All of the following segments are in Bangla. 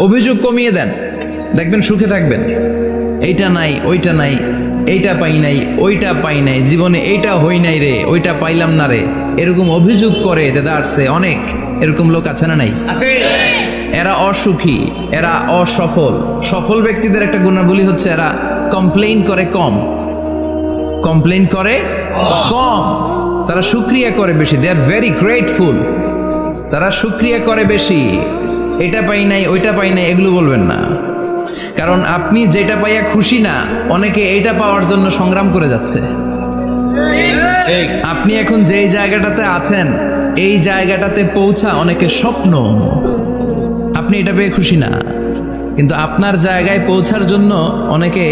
অভিযোগ কমিয়ে দেন, দেখবেন সুখে থাকবেন। এইটা নাই, ওইটা নাই, এইটা পাই নাই, ওইটা পাই নাই, জীবনে এইটা হই নাই রে, ওইটা পাইলাম না রে, এরকম অভিযোগ করে দেদারসে অনেক এরকম লোক আছে না নাই? এরা অসুখী, এরা অসফল। সফল ব্যক্তিদের একটা গুণাবলী হচ্ছে এরা কমপ্লেইন করে কম, কমপ্লেইন করে কম, তারা শুকরিয়া করে বেশি। দে আর ভেরি গ্রেটফুল, তারা শুকরিয়া করে বেশি। এটা পাই নাই, ওইটা পাই নাই এগুলো বলবেন না, কারণ আপনি যেটা পাইয়া খুশি না, অনেকে এইটা পাওয়ার জন্য সংগ্রাম করে যাচ্ছে। আপনি এখন যেই জায়গাটাতে আছেন, এই জায়গাটাতে পৌঁছা অনেকের স্বপ্ন। আপনি এটা পেয়ে খুশি না, কিন্তু আপনার জায়গায় পৌঁছার জন্য অনেকে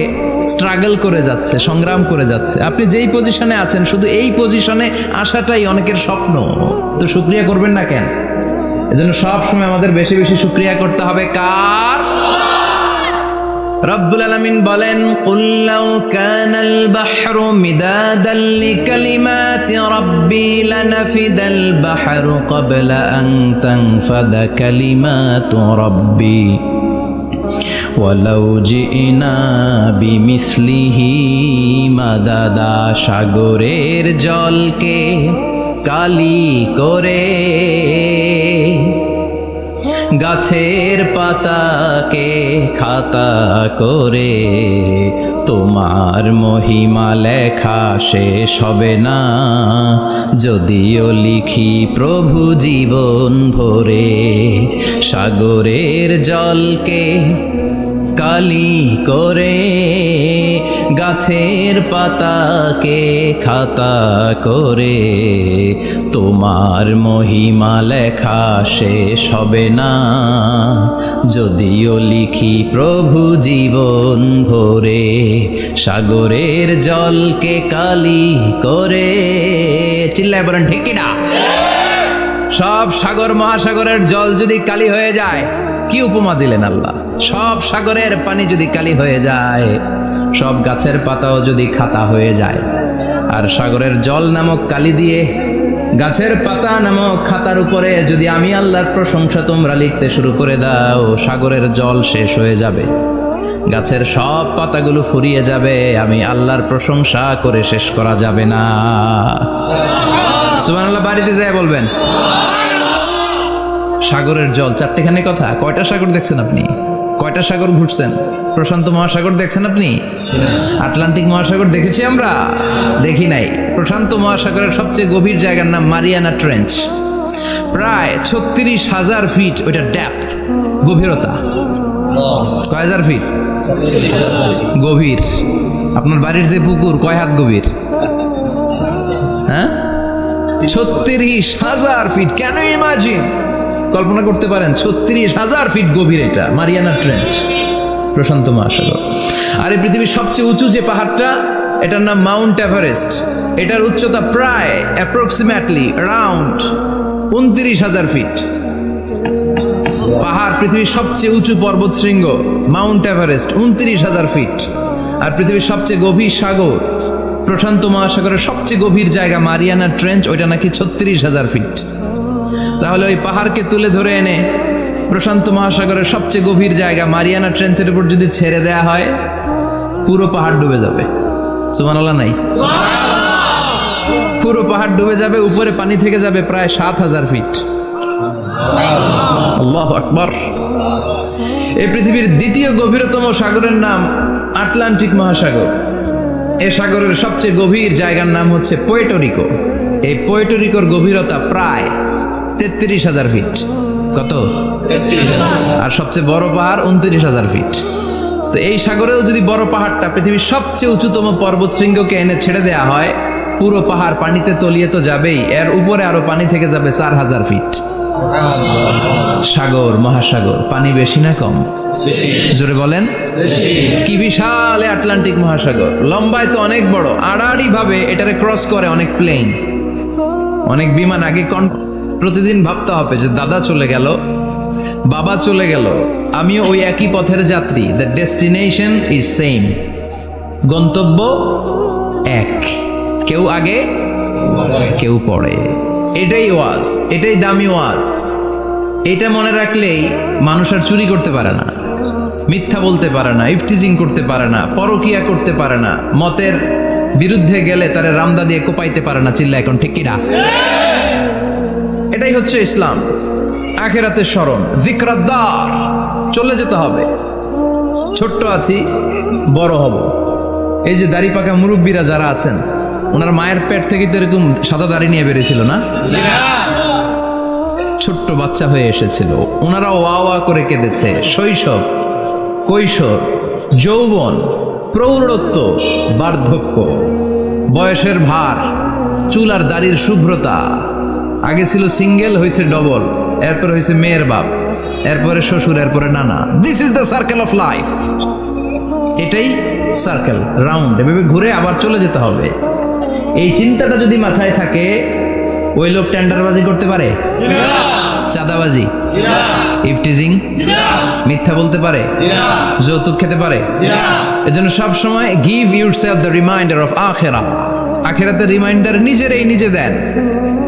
স্ট্রাগল করে যাচ্ছে, সংগ্রাম করে যাচ্ছে। আপনি যেই পজিশনে আছেন, শুধু এই পজিশনে আসাটাই অনেকের স্বপ্ন। তো শুকরিয়া করবেন না কেন? এজন্য সব সময় আমাদের বেশি বেশি শুকরিয়া করতে হবে। কার? রব্বুল আলামিন বলেন, কুল লাউ কানাল বাহরু মিদাদাল লিকালিমাতি রাব্বি লানাফিদাল বাহরু ক্বাবলা আন তানফাদা কালিমাতু রাব্বি ওয়ালাউ জিনা বিমিসলিহি মাদাদা। সাগরের জলকে কালি করে, গাছের পাতাকে খাতা করে, তোমার মহিমা লেখা শেষ হবে না, যদিও লিখি প্রভু জীবন ভরে। সাগরের জলকে কালি করে, গাছের পাতাকে খাতা করে, তোমার মহিমা লেখা শেষ হবে না, যদিও লিখি প্রভু জীবন ভরে। সাগরের জলকে কালি করে, চিল্লায় বলেন ঠিক কিনা? সব সাগর মহাসাগরের জল যদি কালি হয়ে যায়, কি উপমা দিলেন আল্লাহ! সব সাগরের পানি যদি কালি হয়ে যায়, সব গাছের পাতাও যদি খাতা হয়ে যায়, আর সাগরের জল নামক কালি দিয়ে গাছের পাতা নামক খাতার উপরে যদি আমি আল্লাহর প্রশংসা তোমরা লিখতে শুরু করে দাও, সাগরের জল শেষ হয়ে যাবে, গাছের সব পাতাগুলো ফুরিয়ে যাবে, আমি আল্লাহর প্রশংসা করে শেষ করা যাবে না। সুবহানাল্লাহ বাড়িতে যায় বলবেন। সাগরের জল, চারটেখানে কথা। কয়টা সাগর দেখছেন আপনি? কয়টা সাগর ঘুরছেন? প্রশান্ত মহাসাগর দেখছেন আপনি? আটলান্টিক মহাসাগর দেখেছি আমরা? দেখি নাই। প্রশান্ত মহাসাগরের সবচেয়ে গভীর জায়গার নাম মারিয়ানা ট্রেঞ্চ। প্রায় 36,000 ফিট ওইটা ডেপথ, গভীরতা। কয় হাজার ফিট গভীর? আপনার বাড়ির যে পুকুর কয় হাত গভীর? হ্যাঁ, 36,000 ফিট। কেন ইমাজিন, কল্পনা করতে পারেন 36,000 ফিট গভীর এটা মারিয়ানা ট্রেঞ্চ, প্রশান্ত মহাসাগর। আর এই পৃথিবীর সবচেয়ে উঁচু যে পাহাড়টা, এটার নাম মাউন্ট এভারেস্ট। এটার উচ্চতা প্রায় অ্যাপ্রক্সিমেটলি অ্যারাউন্ড 29,000 ফিট। পাহাড়, পৃথিবীর সবচেয়ে উঁচু পর্বত শৃঙ্গ মাউন্ট এভারেস্ট 29,000 ফিট। আর পৃথিবীর সবচেয়ে গভীর সাগর, প্রশান্ত মহাসাগরের সবচেয়ে গভীর জায়গা মারিয়ানা ট্রেঞ্চ, ওইটা নাকি 36,000 ফিট। তাহলে ওই পাহাড়কে তুলে ধরে এনে প্রশান্ত মহাসাগরের সবচেয়ে গভীর জায়গা মারিয়ানা ট্রেঞ্চের উপর যদি ছেড়ে দেয়া হয়, পুরো পাহাড় ডুবে যাবে। সুবহানাল্লাহ নাই? পুরো পাহাড় ডুবে যাবে, উপরে পানি থেকে যাবে প্রায় 7,000 ফিট। আল্লাহু আকবার। এই পৃথিবীর দ্বিতীয় গভীরতম সাগরের নাম আটলান্টিক মহাসাগর। এই সাগরের সবচেয়ে গভীর জায়গার নাম হচ্ছে পুয়ের্তো রিকো। এই পুয়ের্তো রিকোর গভীরতা প্রায় 33,000 ফিট। কত? আর সবচেয়ে বড় পাহাড় 29,000 ফিট। তো এই সাগরেও যদি বড় পাহাড়টা, পৃথিবীর সবচেয়ে উঁচুতম পর্বত শৃঙ্গকে এনে ছেড়ে দেয়া হয়, পুরো পাহাড় পানিতে তলিয়ে তো যাবেই, এর উপরে আরো পানি থেকে যাবে 4,000 ফিট। সাগর, মহাসাগর, পানি বেশি না কম? জোরে বলেন। কি বিশাল আটলান্টিক মহাসাগর! লম্বায় তো অনেক বড়, আড়াআড়ি ভাবে এটারে ক্রস করে অনেক প্লেন, অনেক বিমান। আগে প্রতিদিন ভাবতে হবে যে দাদা চলে গেল, বাবা চলে গেল, আমিও ওই একই পথের যাত্রী। দ্য ডেস্টিনেশন ইজ সেম, গন্তব্য এক, কেউ আগে কেউ পরে। এটাই ওয়াজ, এটাই দামি ওয়াজ, এটা মনে রাখলেই মানুষ আর চুরি করতে পারে না, মিথ্যা বলতে পারে না, ইফটিজিং করতে পারে না, পরকিয়া করতে পারে না, মতের বিরুদ্ধে গেলে তারে রামদা দিয়ে কোপাইতে পারে না। চিল্লা এখন ঠিক কিনা? এটাই হচ্ছে ইসলাম। আখিরাতের স্মরণ, যিকরাদ্দার, চলে যেতে হবে। ছোট্ট আছি, বড় হব। এই যে দাড়ি পাকা মুরব্বীরা যারা আছেন, ওনার মায়ের পেট থেকে তো এরকম সাদা দাড়ি নিয়ে বেরিয়েছিল না? ছোট্ট বাচ্চা হয়ে এসেছিল, ওনারা ওয়া ওয়া করে কেঁদেছে। শৈশব, কৈশোর, যৌবন, প্রৌঢ়ত্ব, বার্ধক্য, বয়সের ভার, চুল আর দাড়ির শুভ্রতা। আগে ছিল সিঙ্গেল, হয়েছে ডবল, এরপর হয়েছে মেয়ের বাপ, এরপরে শ্বশুর, এরপরে নানা। This is the circle of life. এটাই সার্কেল, রাউন্ড, এভাবে ঘুরে আবার চলে যেতে হবে। এই চিন্তাটা যদি মাথায় থাকে, ওই লোক টেন্ডারবাজি করতে পারে? চাঁদাবাজি, ইফটিজিং, মিথ্যা বলতে পারে? যৌতুক খেতে পারে? এজন্য সব সময় give yourself the reminder of আখিরা। আখিরাতের রিমাইন্ডার নিজেরাই নিজে দেন।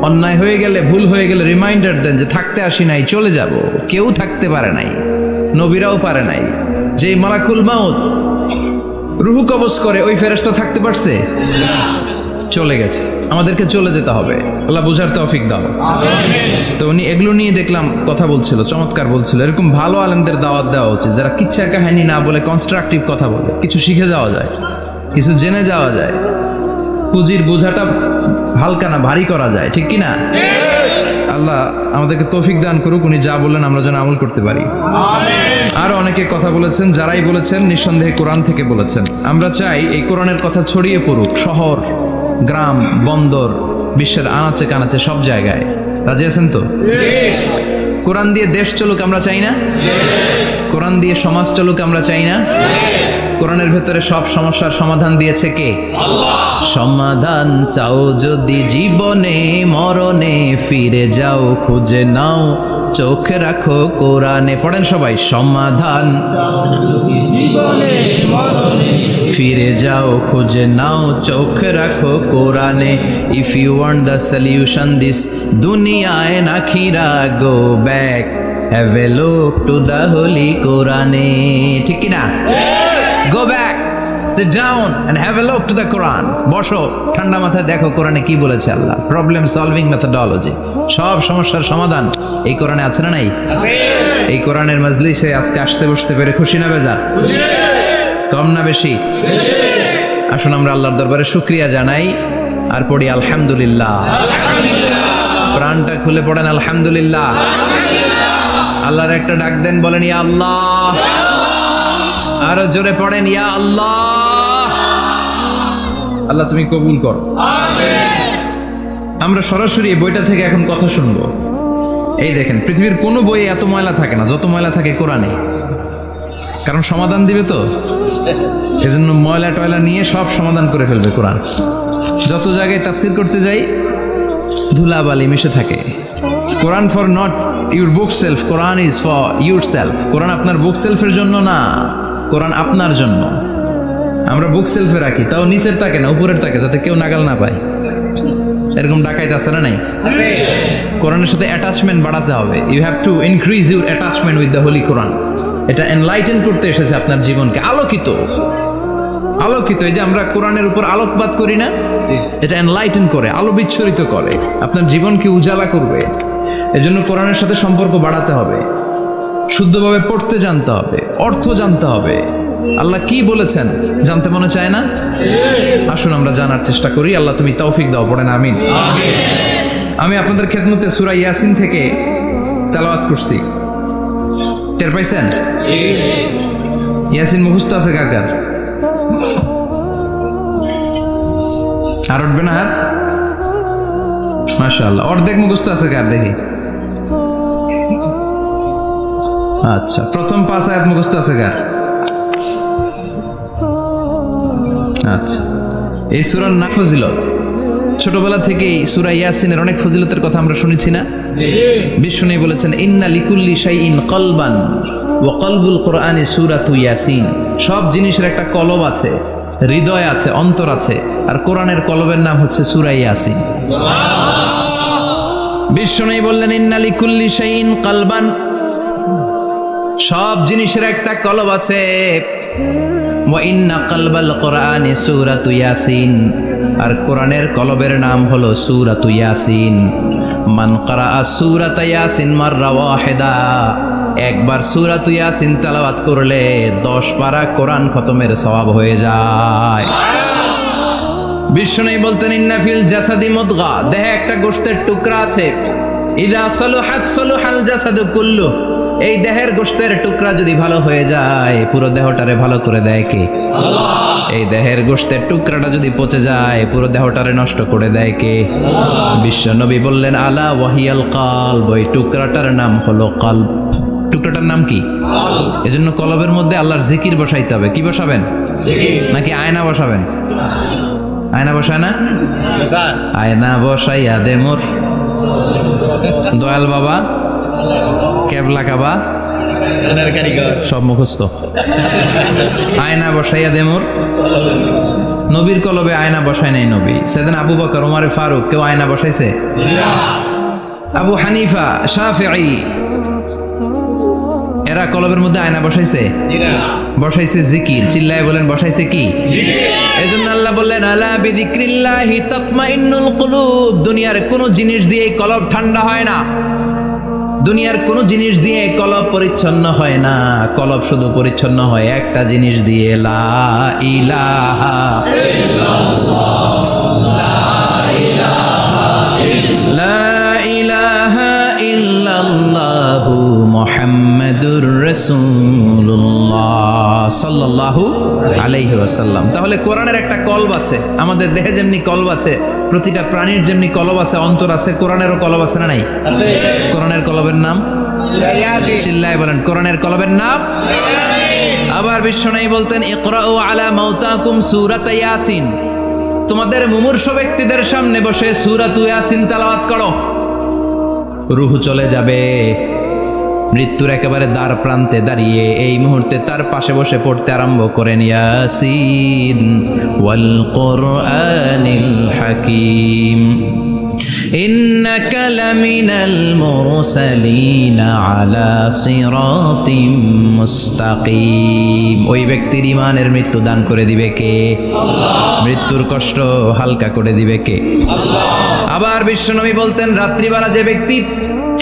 অন্যায় হয়ে গেলে, ভুল হয়ে গেলে রিমাইন্ডার দেন যে থাকতে আসি নাই, চলে যাব। কেউ থাকতে পারে নাই, নবীরাও পারে নাই। যেই মালাকুল মাউত রুহু কবজ করে, ওই ফেরেশতা থাকতে পারছে? চলে গেছে। আমাদেরকে চলে যেতে হবে। আল্লাহ বুঝার তৌফিক দাও। তো উনি এগুলো নিয়ে দেখলাম কথা বলছিল, চমৎকার বলছিল। এরকম ভালো আলেমদের দাওয়াত দেওয়া উচিত, যারা কিচ্ছা কাহিনী না বলে কনস্ট্রাকটিভ কথা বলে। কিছু শিখে যাওয়া যায়, কিছু জেনে যাওয়া যায়। পুঁজির বোঝাটা হালকা না, ভারী করা যায়, ঠিক কিনা? আল্লাহ আমাদেরকে তৌফিক দান করুক। উনি যা বললেন আমরা যেন আমল করতে পারি। আরো অনেকে কথা বলেছেন, যারাই বলেছেন নিঃসন্দেহে কোরআন থেকে বলেছেন। আমরা চাই এই কোরআনের কথা ছড়িয়ে পড়ুক শহর, গ্রাম, বন্দর, বিশ্বের আনাচে কানাচে, সব জায়গায়। রাজি আছেন তো? কোরআন দিয়ে দেশ চলুক আমরা চাই না? কোরআন দিয়ে সমাজ চলুক আমরা চাই না? কোরআনের ভেতরে সব সমস্যার সমাধান দিয়েছে কে? আল্লাহ। সমাধান চাও যদি জীবনে মরণে, ফিরে যাও খুঁজে নাও, চোখ রাখো কোরআনে। পড়েন সবাই, সমাধান ফিরে যাও খুঁজে নাও, চোখ রাখো কোরআনে। If you want the solution this দুনিয়ায় নাখিরা, go back, have a look to the holy কোরআনে। ঠিক কিনা? Go back, sit down and have a look to the Quran. বসো, ঠান্ডা মাথায় দেখো কোরআনে কি বলেছে আল্লাহ। প্রবলেম সলভিং মেথোডোলজি, সব সমস্যার সমাধান এই কোরআনে আছে না নাই? এই কোরআনের মাজলিসে আজকে আসতে বসতে পেরে খুশি না বেজার? কম না বেশি? আসুন আমরা আল্লাহর দরবারে শুকরিয়া জানাই আর পড়ি আলহামদুলিল্লাহ। প্রাণটা খুলে পড়েন আলহামদুলিল্লাহ। আল্লাহর একটা ডাক দেন, বলেন ইয়া আল্লাহ। আরো জোরে পড়েন ইয়া আল্লাহ। আল্লাহ তুমি কবুল করো। আমরা সরাসরি এই বইটা থেকে এখন কথা শুনবো। এই দেখেন, পৃথিবীর কোনো বইয়ে এত ময়লা থাকে না যত ময়লা থাকে কোরআনে। কারণ সমাধান দিবে তো, এজন্য ময়লা টয়লা নিয়ে সব সমাধান করে ফেলবে কোরআন। যত জায়গায় তাফসির করতে যাই, ধুলাবালি মিশে থাকে। Quran for not your bookshelf, Quran is for yourself. Quran আপনার বুক সেলফের জন্য না, কোরআন আপনার জন্য। আমরা বুক সেলফে রাখি, তাও নিচের থাকে না, উপরের থাকে, যাতে কেউ নাগাল না পায়। এরকম ডাকাইতে আছে না নাই? কোরআনের সাথে অ্যাটাচমেন্ট বাড়াতে হবে। You have to increase your attachment with the holy Quran. এটা এনলাইটেন করতে এসেছে আপনার জীবনকে, আলোকিত। আলোকিত, এই যে আমরা কোরআনের উপর আলোকপাত করি না, এটা এনলাইটেন করে, আলো বিচ্ছুরিত করে, আপনার জীবনকে উজালা করবে। এজন্য কোরআনের সাথে সম্পর্ক বাড়াতে হবে, শুদ্ধভাবে পড়তে জানতে হবে, অর্থ জানতে হবে। আল্লাহ কি বলেছেন জানতে মনে চায় না? আসুন আমরা জানার চেষ্টা করি। আল্লাহ তুমি তৌফিক দাও, পড়েন আমিন। আমি আপনাদের খেদমতে সূরা ইয়াসিন থেকে তেলাওয়াত করছি, টের পাইছেন? ইয়াসিন মুখস্থ আছে কার কার? আর উঠবে না হাত? মাশাআল্লাহ। অর্ধেক মুখস্থ আছে কার দেখি? আচ্ছা, প্রথম 5 আয়াত মুখস্থ আছে কার? আচ্ছা, এই সূরার নাম ফজিলত। ছোটবেলা থেকেই সূরা ইয়াসিনের অনেক ফজিলতের কথা আমরা শুনেছি না? বিষ্ণু বলেছেন, ইন্না লিকুল্লি শাইইন কলবান ওয়া কলবুল কোরআনি সূরাতু ইয়াসিন। সব জিনিসের একটা কলব আছে, হৃদয় আছে, অন্তর আছে, আর কোরআনের কলবের নাম হচ্ছে সূরা ইয়াসিন। বিশ্বনবী বললেন ইন্না লিকুল্লি শাইইন কলবান, সব জিনিসের একটা কলব আছে। ওয়া ইন্না কলবাল কোরআনি সূরাতু ইয়াসিন, আর কোরআনের কলবের নাম হলো সূরাতু ইয়াসিন। মান ক্বারাআ সূরাতা ইয়াসিন মাররা ওয়াহিদা, একবার সূরাতু ইয়াসিন তেলাওয়াত করলে 10 পারা কোরআন খতমের সওয়াব হয়ে যায়। বিষ্ণু বলতেন ইন্না ফিল জাসাদি মুদগা, দেহে একটা গোশতের টুকরা আছে। ইযা সালুহাত সালুহাল জাসাদু কুল্লু, এই দেহের গোশতের টুকরা যদি ভালো হয়ে যায় পুরো দেহটারে ভালো করে দেয় কে? আল্লাহ। এই দেহের গোশতের টুকরাটা যদি পচে যায় পুরো দেহটারে নষ্ট করে দেয় কে? আল্লাহ। বিশ্বনবী বললেন আলা ওয়াহিয়াল কলব, ওই টুকরাটার নাম হলো কলব। টুকরাটার নাম কি? কলব। এজন্য কলবের মধ্যে আল্লাহর জিকির বসাইতে হবে। কি বসাবেন? জিকির। নাকি আয়না বসাবেন? আয়না বসায় না? আয়না বসাইয়া দে মোর দয়াল বাবা, কেবলা কাবা, সব মুখস্থ। আয়না বসাইয়া দে মোর, নবীর কলবে আয়না বসায় নাই নবী। সেদিন আবু বকর, ওমর ফারুক, কেউ আয়না বসাইছে? আবু হানিফা, শাফিঈ, এরা কলবের মধ্যে আয়না বসাইছে? বসাইছে জিকির। চিল্লায় বলেন বসাইছে কি? এজন্য আল্লাহ বললেন আলা বিযিক্রিল্লাহি তাতমাইন্নুল কুলুব, দুনিয়ার কোন জিনিস দিয়ে কলব ঠান্ডা হয় না, দুনিয়ার কোন জিনিস দিয়ে কলব পরিচ্ছন্ন হয় না। কলব শুধু পরিচ্ছন্ন হয় একটা জিনিস দিয়ে, লা ইলাহা ইল্লাল্লাহ, লা ইলাহা ইল্লাল্লাহু মুহাম্মাদুর রাসূলুল্লাহ সাল্লাল্লাহু আলাইহি ওয়াসাল্লাম। তাহলে কোরআনের একটা কলব আছে, আমাদের দেহে যেমনি কলব আছে, প্রতিটা প্রাণীর যেমনি কলব আছে, অন্তর আছে, কোরআনেরও কলব আছে না নাই? কোরআনের কলবের নাম? চিল্লায় বলেন কোরআনের কলবের নাম? আবার বিশ্বনবী বলতেন ইকরাউ আলা মাউতাকুম সূরাতা ইয়াসিন, তোমাদের মুমূর্ষু ব্যক্তিদের সামনে বসে সূরাতু ইয়াসিন তেলাওয়াত করো। রূহ চলে যাবে, মৃত্যুর একেবারে দ্বার প্রান্তে দাঁড়িয়ে এই মুহূর্তে তার পাশে বসে পড়তে আরম্ভ করেন ইয়াসিন ওয়াল কুরআনিল হাকীম ইন্নাকা লামিনাল মুরসালিনা আলা সিরাতিম মুস্তাকিম। ওই ব্যক্তির ঈমানের মৃত্যু দান করে দিবে কে? আল্লাহ। মৃত্যুর কষ্ট হালকা করে দিবে কে? আল্লাহ। আবার বিশ্বনবী বলতেন রাত্রিবেলা যে ব্যক্তি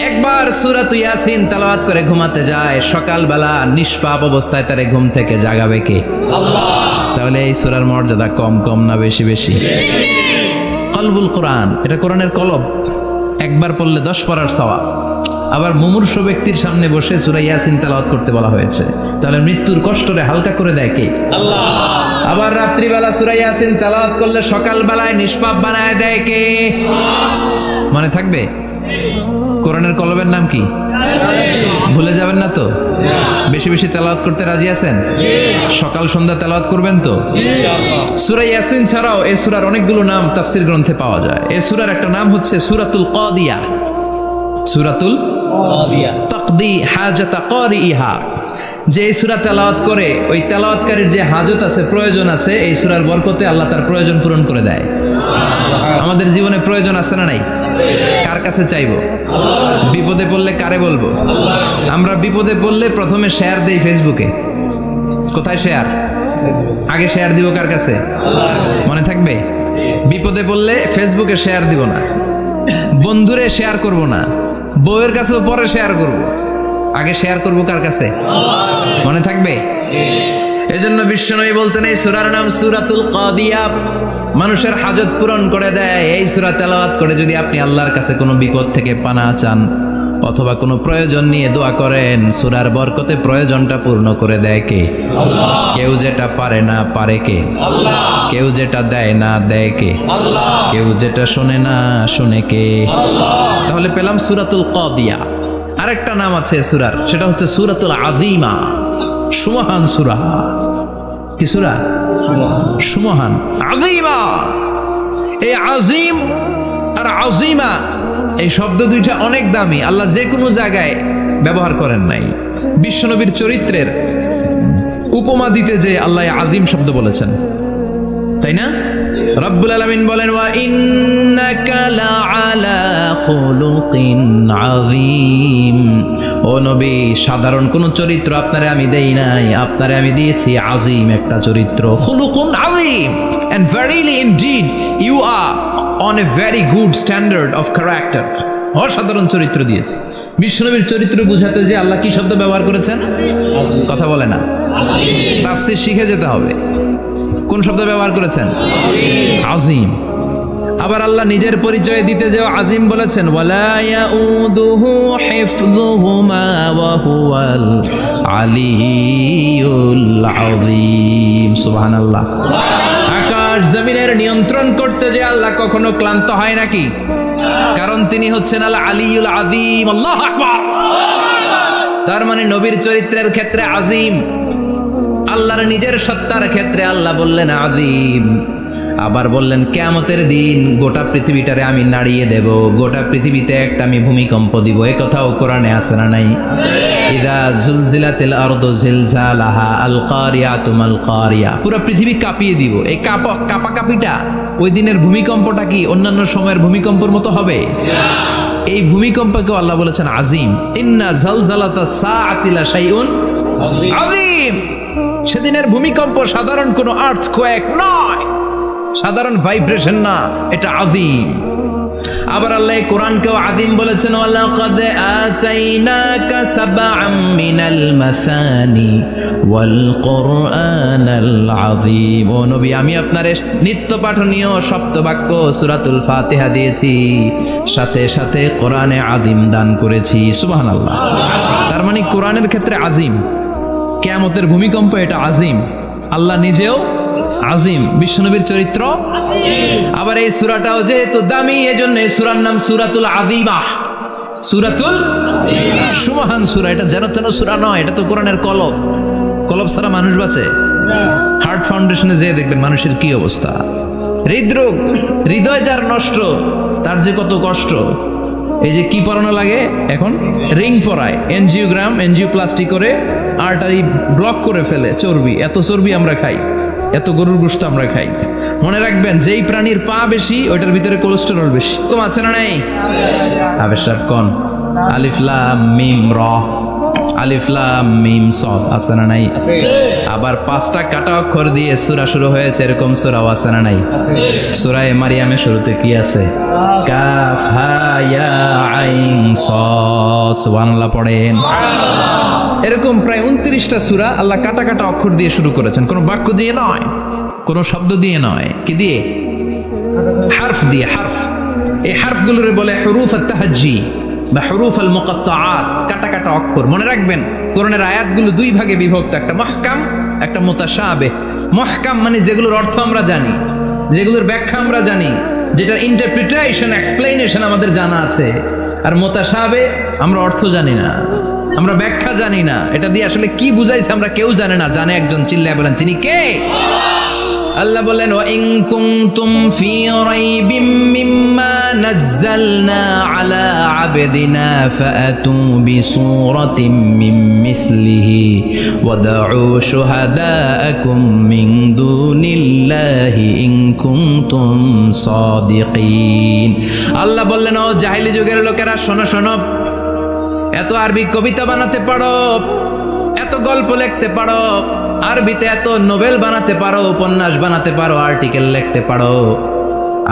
একবার সূরাতু ইয়াসিন তেলাওয়াত করে ঘুমাতে যায়, সকালবেলা নিষ্পাপ অবস্থায় তারে ঘুম থেকে জাগাবে কে? আল্লাহ। তাহলে এই সূরার মর্যাদা কম কম না বেশি বেশি? কলবুল কোরআন, এটা কোরআনের কলব, একবার পড়লে 10 পারার সওয়াব। আবার মুমূর্ষু ব্যক্তির সামনে বসে সূরা ইয়াসিন তেলাওয়াত করতে বলা হয়েছে, তাহলে মৃত্যুর কষ্টরে হালকা করে দেয় কে? আল্লাহ। আবার রাত্রিবেলা সূরা ইয়াসিন তেলাওয়াত করলে সকালবেলায় নিষ্পাপ বানায় দেয় কে? মনে থাকবে? কোরআনের কলবের নাম কি? ভুলে যাবেন না তো? বেশি বেশি তেলাওয়াত করতে রাজি আছেন? সকাল সন্ধ্যা তেলাওয়াত করবেন তো? সূরা ইয়াসিন ছাড়াও এই সূরার অনেকগুলো নাম তাফসীর গ্রন্থে পাওয়া যায়। এই সূরার একটা নাম হচ্ছে সূরাতুল কাদিয়া। সূরাতুল কাদিয়া তাকদি হাজাতা কারিইহা, যে এই সূরা তেলাওয়াত করে ওই তেলাওয়াতকারীর যে হাজত আছে, প্রয়োজন আছে, এই সূরার বরকতে আল্লাহ তার প্রয়োজন পূরণ করে দেয়। আমাদের জীবনে প্রয়োজন আছে না নাই? কার কাছে চাইবো? বিপদে পড়লে কারে বলবো? আমরা বিপদে পড়লে প্রথমে শেয়ার দেই ফেসবুকে। কোথায় শেয়ার? আগে শেয়ার দিব কার কাছে? মনে থাকবে? বিপদে পড়লে ফেসবুকে শেয়ার দিব না, বন্ধুরে শেয়ার করব না, বউয়ের কাছেও পরে শেয়ার করব, আগে শেয়ার করব কার কাছে? মনে থাকবে? এজন্য বিশ্বনবী বলতেন এই সূরার নাম সূরাতুল কাদিয়া, মানুষের হাজত পূরণ করে দেয়। এই সূরা তেলাওয়াত করে যদি আপনি আল্লাহর কাছে কোনো বিপদ থেকে পানা চান অথবা কোনো প্রয়োজন নিয়ে দোয়া করেন, সূরার বরকতে প্রয়োজনটা পূর্ণ করে দেয় কে? আল্লাহ। কেউ যেটা পারে না পারে কে? আল্লাহ। কেউ যেটা দেয় না দেয় কে? আল্লাহ। কেউ যেটা শোনে না শোনে কে? আল্লাহ। তাহলে পেলাম সূরাতুল কাদিয়া। আরেকটা নাম আছে সূরার, সেটা হচ্ছে সূরাতুল আযীমা, সুমহান সূরা। কি সূরা? সুমহান, আযীমা। এই আযীম আর আযীমা এই শব্দ দুইটা অনেক দামি, আল্লাহ যে কোনো জায়গায় ব্যবহার করেন নাই। বিশ্বনবীর চরিত্রের উপমা দিতে যে আল্লাহ আযীম শব্দ বলেছেন, তাই না? রব্বুল আলামিন বলেন ওয়া ইন্নাকা লাআলা খুলুকিন আযীম। ও নবী, সাধারণ কোন চরিত্র আপনারে আমি দেই নাই, আপনারে আমি দিয়েছি আযীম একটা চরিত্র, খুলুকুন আযীম। And verily indeed you are on a very good standard of character. অসাধারণ চরিত্র দিয়েছে। বিশ্বনবীর চরিত্র বুঝাতে যে আল্লাহ কি শব্দ ব্যবহার করেছেন? কথা বলে না, তাফসীর শিখে যেতে হবে। কোন শব্দ ব্যবহার করেছেন? আযীম। আবার আল্লাহ নিজের পরিচয় দিতে যে আযীম বলেছেন, ওয়ালা ইয়াউদুহু হিফযুহুমা ওয়া হুয়াল আলিয়্যুল আযীম। সুবহানাল্লাহ। আকাশ জমিনের নিয়ন্ত্রণ করতে যে আল্লাহ কখনো ক্লান্ত হয় নাকি? কারণ তিনি হচ্ছেন আল আলিয়্যুল আযীম। আল্লাহু আকবার। তার মানে নবীর চরিত্রের ক্ষেত্রে আযীম, আল্লাহর নিজের সত্তার ক্ষেত্রে আল্লাহ বললেন আযীম। আবার বললেন কিয়ামতের দিন গোটা পৃথিবীটারে আমি নাড়িয়ে দেব, গোটা পৃথিবীতে একটা আমি ভূমিকম্প দিব। এই কথাও কোরআনে আছে না নাই? ইযা জুলজিলাতিল আরদু জিলজালাহা আল কারিয়াতু মাল কারিয়া। পুরো পৃথিবী কাঁপিয়ে দিব। এই কাঁপাকাঁপিটা ওই দিনের ভূমিকম্পটা কি অন্যান্য সময়ের ভূমিকম্পের মতো হবে? এই ভূমিকম্পকে আল্লাহ বলেছেন আযীম। ইন্না জালজালাতাস সাআতি লা শাইউন আযীম। সেদিনের ভূমিকম্প সাধারণ কোনো আর্থকোয়েক নয়, সাধারণ ভাইব্রেশন না, এটা আযীম। আবার আল্লাহ কোরআনকেও আযীম বলেছেন, ওয়ালাকাদ আতাইনাকা সাবআম মিনাল মাসানি ওয়াল কুরআনাল আযীম। ও নবী, আমি আপনার নিত্য পাঠনীয় সপ্তবাক্য সূরাতুল ফাতিহা দিয়েছি, সাথে সাথে কোরআনে আযীম দান করেছি। সুবহানাল্লাহ। তার মানে কোরআনের ক্ষেত্রে আযীম, কিয়ামতের ভূমিকম্প এটা আযীম, আল্লাহ নিজেও আযীম, বিশ্বনবীর চরিত্র। আবার এই সূরাটাও যেহেতু দামি, এজন্য এই সূরার নাম সূরাতুল আযীমা। সূরাতুল সুমহান সূরা। এটা যেন তেন সূরা নয়, এটা তো কোরআনের কলব। কলব ছাড়া মানুষ বাঁচে? হার্ট ফাউন্ডেশনে যেয়ে দেখবেন মানুষের কি অবস্থা। হৃদরোগ, হৃদয় যার নষ্ট, তার যে কত কষ্ট। এই যে কি পরানো লাগে এখন? রিং পরায়, এনজিওগ্রাম, এনজিওপ্লাস্টি করে আর্টারি ব্লক করে ফেলে। চর্বি, এত চর্বি আমরা খাই, এত গরুর গোশত আমরা খাই। মনে রাখবেন, যেই প্রাণীর পা বেশি ওইটার ভিতরে কোলেস্টেরল বেশি। কম আছে না নাই? আবেশ সাহেব কোন? আলিফ লাম মিম র, আলিফ লাম মিম সাদ আছে না নাই? আবার 5টা কাটা অক্ষর দিয়ে সূরা শুরু হয়েছে, এরকম সূরাও আছে না নাই? সূরা মারিয়ামের শুরুতে কি আছে? কাফ হা ইয়া আইন সাদ। সুবহানাল্লাহ পড়েন। এরকম প্রায় 29টা সূরা আল্লাহ কাটা কাটা অক্ষর দিয়ে শুরু করেছেন। কোনো বাক্য দিয়ে নয়, কোনো শব্দ দিয়ে নয়, কি দিয়ে? হারফ দিয়ে। হারফ, এই হারফগুলোরে বলে হুরুফ আত-তাহাজ্জি বা হুরুফ আল মুকাত্তাআত, কাটা কাটা অক্ষর। মনে রাখবেন, কোরআনের আয়াতগুলো 2 ভাগে বিভক্ত, একটা মুহকাম, একটা মুতাশাবিহ। মুহকাম মানে যেগুলোর অর্থ আমরা জানি, যেগুলোর ব্যাখ্যা আমরা জানি, যেটার ইন্টারপ্রিটেশন, এক্সপ্লেনেশন আমাদের জানা আছে। আর মুতাশাবিহ আমরা অর্থ জানি না, আমরা ব্যাখ্যা জানি না, এটা দিয়ে আসলে কি বুঝাইছে আমরা কেউ জানে না। জানে একজন, চিল্লায় বলেন তিনি কে? আল্লাহ বলেন, ওয়া ইন কুনতুম ফি রাইবিম মিম্মা নাযালনা আলা আবদিনা ফাআতু বিসূরাতিন মিন মিসলিহি ওয়াদউ শুহাদাআকুম মিন দুনিল্লাহি ইন কুনতুম সাদিকিন। আল্লাহ বললেন, ও জাহেলি যুগের লোকেরা, শোনো শোনো, এত আরবি কবিতা বানাতে পারো, এত গল্প লিখতে পারো, আরবিতে এত নোবেল বানাতে পারো, উপন্যাস বানাতে পারো, আর্টিকেল লিখতে পারো,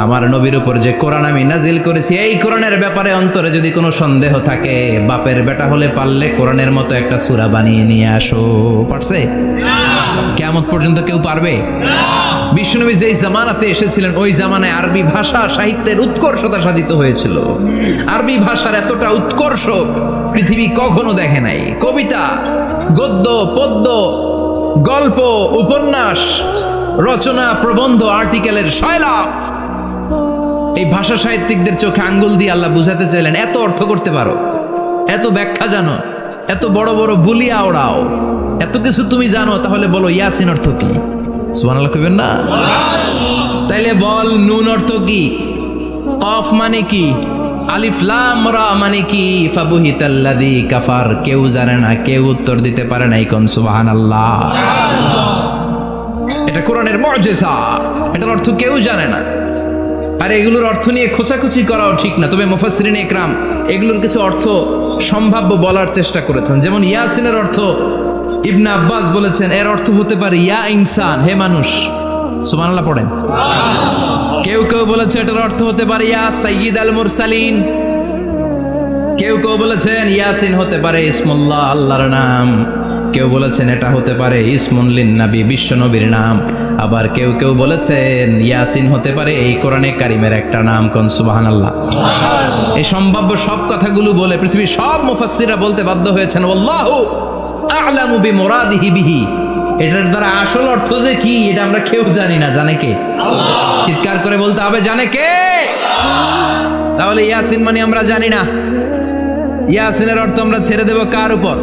আমার নবীর উপর যে কোরআন আমি নাজিল করেছি, এই কোরআনের ব্যাপারে অন্তরে যদি কোনো সন্দেহ থাকে, বাপের বেটা হলে পারলে কোরআনের মতো একটা সূরা বানিয়ে নিয়ে আসো। পারছে? কিয়ামত পর্যন্ত কেউ পারবে? বিশ্বনবী যেই জামানাতে এসেছিলেন, ওই জামানায় আরবি ভাষা সাহিত্যের উৎকর্ষতা সাধিত হয়েছিল। আরবি ভাষার এতটা উৎকর্ষ পৃথিবী কখনো দেখে নাই। কবিতা, গদ্য, পদ্য, গল্প, উপন্যাস, রচনা, প্রবন্ধ, আর্টিকেলের শৈলাপ। এই ভাষা সাহিত্যিকদের চোখে আঙ্গুল দিয়ে আল্লাহ বুঝাতে চাইলেন, এত অর্থ করতে পারো, এত ব্যাখ্যা জানো, এত বড় বড় বুলিয়া ওড়াও, এত কিছু তুমি জানো, তাহলে বলো ইয়াসিন অর্থ কি? সুবহানাল্লাহ কইবেন না? তাইলে বল, নুন অর্থ কি? কফ মানে কি? আলিফ লাম রা মানে কি? ফাবুহিতাল্লাযী কাফার। কেউ জানে না, কেউ উত্তর দিতে পারে না। কোন সুবহানাল্লাহ। এটা কোরআনের মুজিজা, এটার অর্থ কেউ জানে না। আর এগুলোর অর্থ নিয়ে খোঁচাখুচি করাও ঠিক না, তবে মুফাসসিরিনে ইকরাম এগুলোর কিছু অর্থ সম্ভাব্য বলার চেষ্টা করেছেন। যেমন ইয়াসিনের অর্থ ইবনে আব্বাস বলেছেন এর অর্থ হতে পারে ইয়া ইনসান, হে মানুষ। সুবহানাল্লাহ পড়েন। কেউ কেউ বলেছে এটার অর্থ হতে পারে ইয়া সাইয়্যিদ আল মুরসালিন। কেউ কেউ বলেছেন ইয়াসিন হতে পারে ইসমুল্লাহ, আল্লাহর নাম। কেউ বলেছেন এটা হতে পারে ইসমুন লিন নবী, বিশ্ব নবীর নাম। আবার কেউ কেউ বলেছেন ইয়াসিন হতে পারে এই কোরআনে কারিমের একটা নাম। কোন সুবহানাল্লাহ। এই সম্ভাব্য সব কথাগুলো বলে পৃথিবীর সব মুফাসসিররা বলতে বাধ্য হয়েছেন আল্লাহু আ'লামু বিমুরাদিহি বিহি, এটার দ্বারা আসল অর্থ যে কি এটা আমরা কেউ জানি না। জানে কে? চিৎকার করে বলতে হবে জানে কে? তাহলে ইয়াসিন মানে আমরা জানি না, ইয়াসিনের অর্থ আমরা ছেড়ে দেব কার উপর?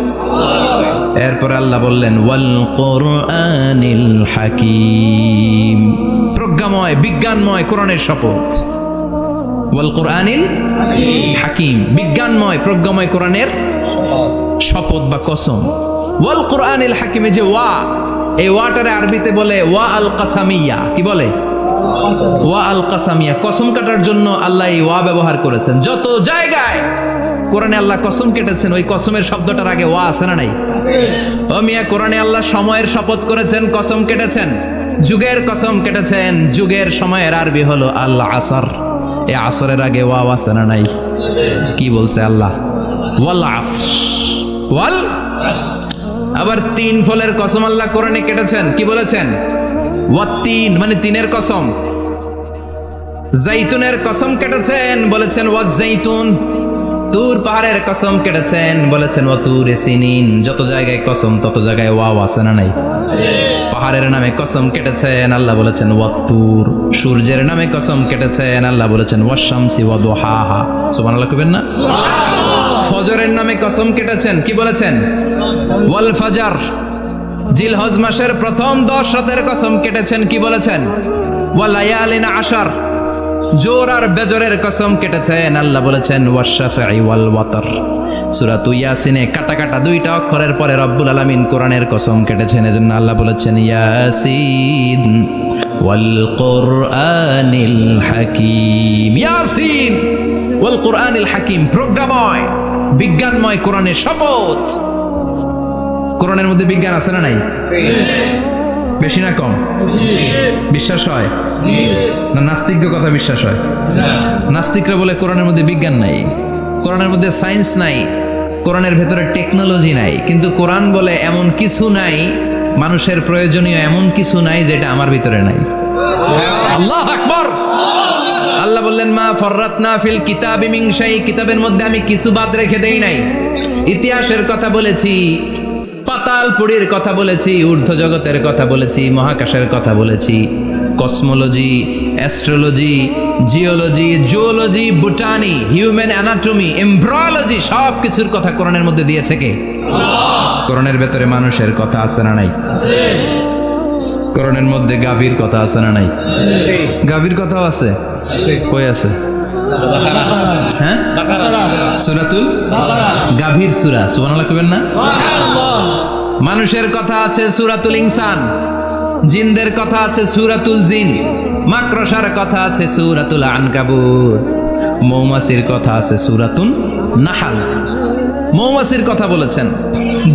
এরপর আল্লাহ বললেন ওয়াল কোরআনিল হাকিম, প্রজ্ঞাময় বিজ্ঞানময় কোরআনের শপথ। ওয়াল কোরআনিল হাকিম, বিজ্ঞানময় প্রজ্ঞাময় কোরআনের শপথ বা কসম। ওয়াল কোরআনিল হাকিমে যে ওয়া, এই ওয়াটারে আরবিতে বলে ওয়া আল কাসামিয়া। কি বলে? ওয়া আল কাসামিয়া, কসম কাটার জন্য আল্লাহ এই ওয়া ব্যবহার করেছেন। যত জায়গায় কোরআনে আল্লাহ কসম কেটেছেন ওই কসমের শব্দটার আগে ওয়া আছে না নাই? ও মিয়া, কোরআনে আল্লাহ সময়ের শপথ করেছেন, কসম কেটেছেন, যুগের কসম কেটেছেন। যুগের সময়ের আরবি হলো আল আসর, এই আসরের আগে ওয়া আছে না নাই? কি বলছে আল্লাহ? ওয়াল আসর, ওয়াল। আবার তিন ফলের কসম আল্লাহ কোরআনে কেটেছেন, কি বলেছেন? ওয়াত্তিন মানে তিনের কসম। জাইতুনের কসম কেটেছেন, বলেছেন ওয়াজ জাইতুন। তুর পাহাড়ের কসম কেটেছেন, বলেছেন ওয়াতুর সিনিন। যত জায়গায় কসম তত জায়গায় ওয়াও আছে না নাই? পাহাড়ের নামে কসম কেটেছেন, আল্লাহ বলেছেন ওয়াতুর। সূর্যের নামে কসম কেটেছেন, আল্লাহ বলেছেন ওয়াশ-শামসি ওয়া দুহাহা। সুবহানাল্লাহ কইবেন না? ফজরের নামে কসম কেটেছেন, কি বলেছেন? ওয়াল ফাজর। জিলহজ মাসের প্রথম 10 রাতের কসম কেটেছেন, কি বলেছেন? ওয়াল লায়ালিন আশর। জোর আর বেজরের কসম কেটেছেন, আল্লাহ বলেছেন ওয়াশ-শাফঈ ওয়াল ওয়াতর। সূরা ইয়াসিনে কাটা কাটা দুইটা অক্ষরের পরে রব্বুল আলামিন কোরআনের কসম কেটেছেন, এজন্য আল্লাহ বলেছেন ইয়াসিন ওয়াল কোরআনিল হাকিম। ইয়াসিন ওয়াল কোরআনিল হাকিম, প্রজ্ঞাময় বিজ্ঞানময় কোরআনের শপথ। কোরআনের মধ্যে বিজ্ঞান আছে না নাই? বেশি না কম? বিশ্বাস হয় না? নাস্তিকদের কথা বিশ্বাস হয়? নাস্তিকরা বলে কোরআনের মধ্যে বিজ্ঞান নাই, কোরআনের মধ্যে সায়েন্স নাই, কোরআনের ভেতরে টেকনোলজি নাই। কিন্তু কোরআন বলে এমন কিছু নাই, মানুষের প্রয়োজনীয় এমন কিছু নাই যেটা আমার ভিতরে নাই। আল্লাহু আকবার। আল্লাহ বললেন মা ফাররাতনা ফিল কিতাবি মিন শাই, কিতাবের মধ্যে আমি কিছু বাদ রেখে দেই নাই। ইতিহাসের কথা বলেছি, পাতালপুরীর কথা বলেছি, ঊর্ধ্ব জগতের কথা বলেছি, মহাকাশের কথা বলেছি, cosmology, astrology, geology, zoology, botany, human anatomy, embryology, সব কিছুর কথা কোরআনের মধ্যে দিয়েছে কে? কোরআনের ভেতরে মানুষের কথা আছে না নাই? কোরআনের মধ্যে গাভীর কথা আছে না নাই? গাভীর কথাও আছে। কই আছে? হ্যাঁ, সূরাতুল গাভীর সূরা। সুবহানাল্লাহ কইবেন না? মানুষের কথা আছে সূরাতুল ইনসান, জিনদের কথা আছে সূরাতুল জিন, মাকড়সার কথা আছে সূরাতুল আনকাবুত, মৌমাছির কথা আছে সূরাতুন নাহাল। মৌমাছির কথা বলেছেন,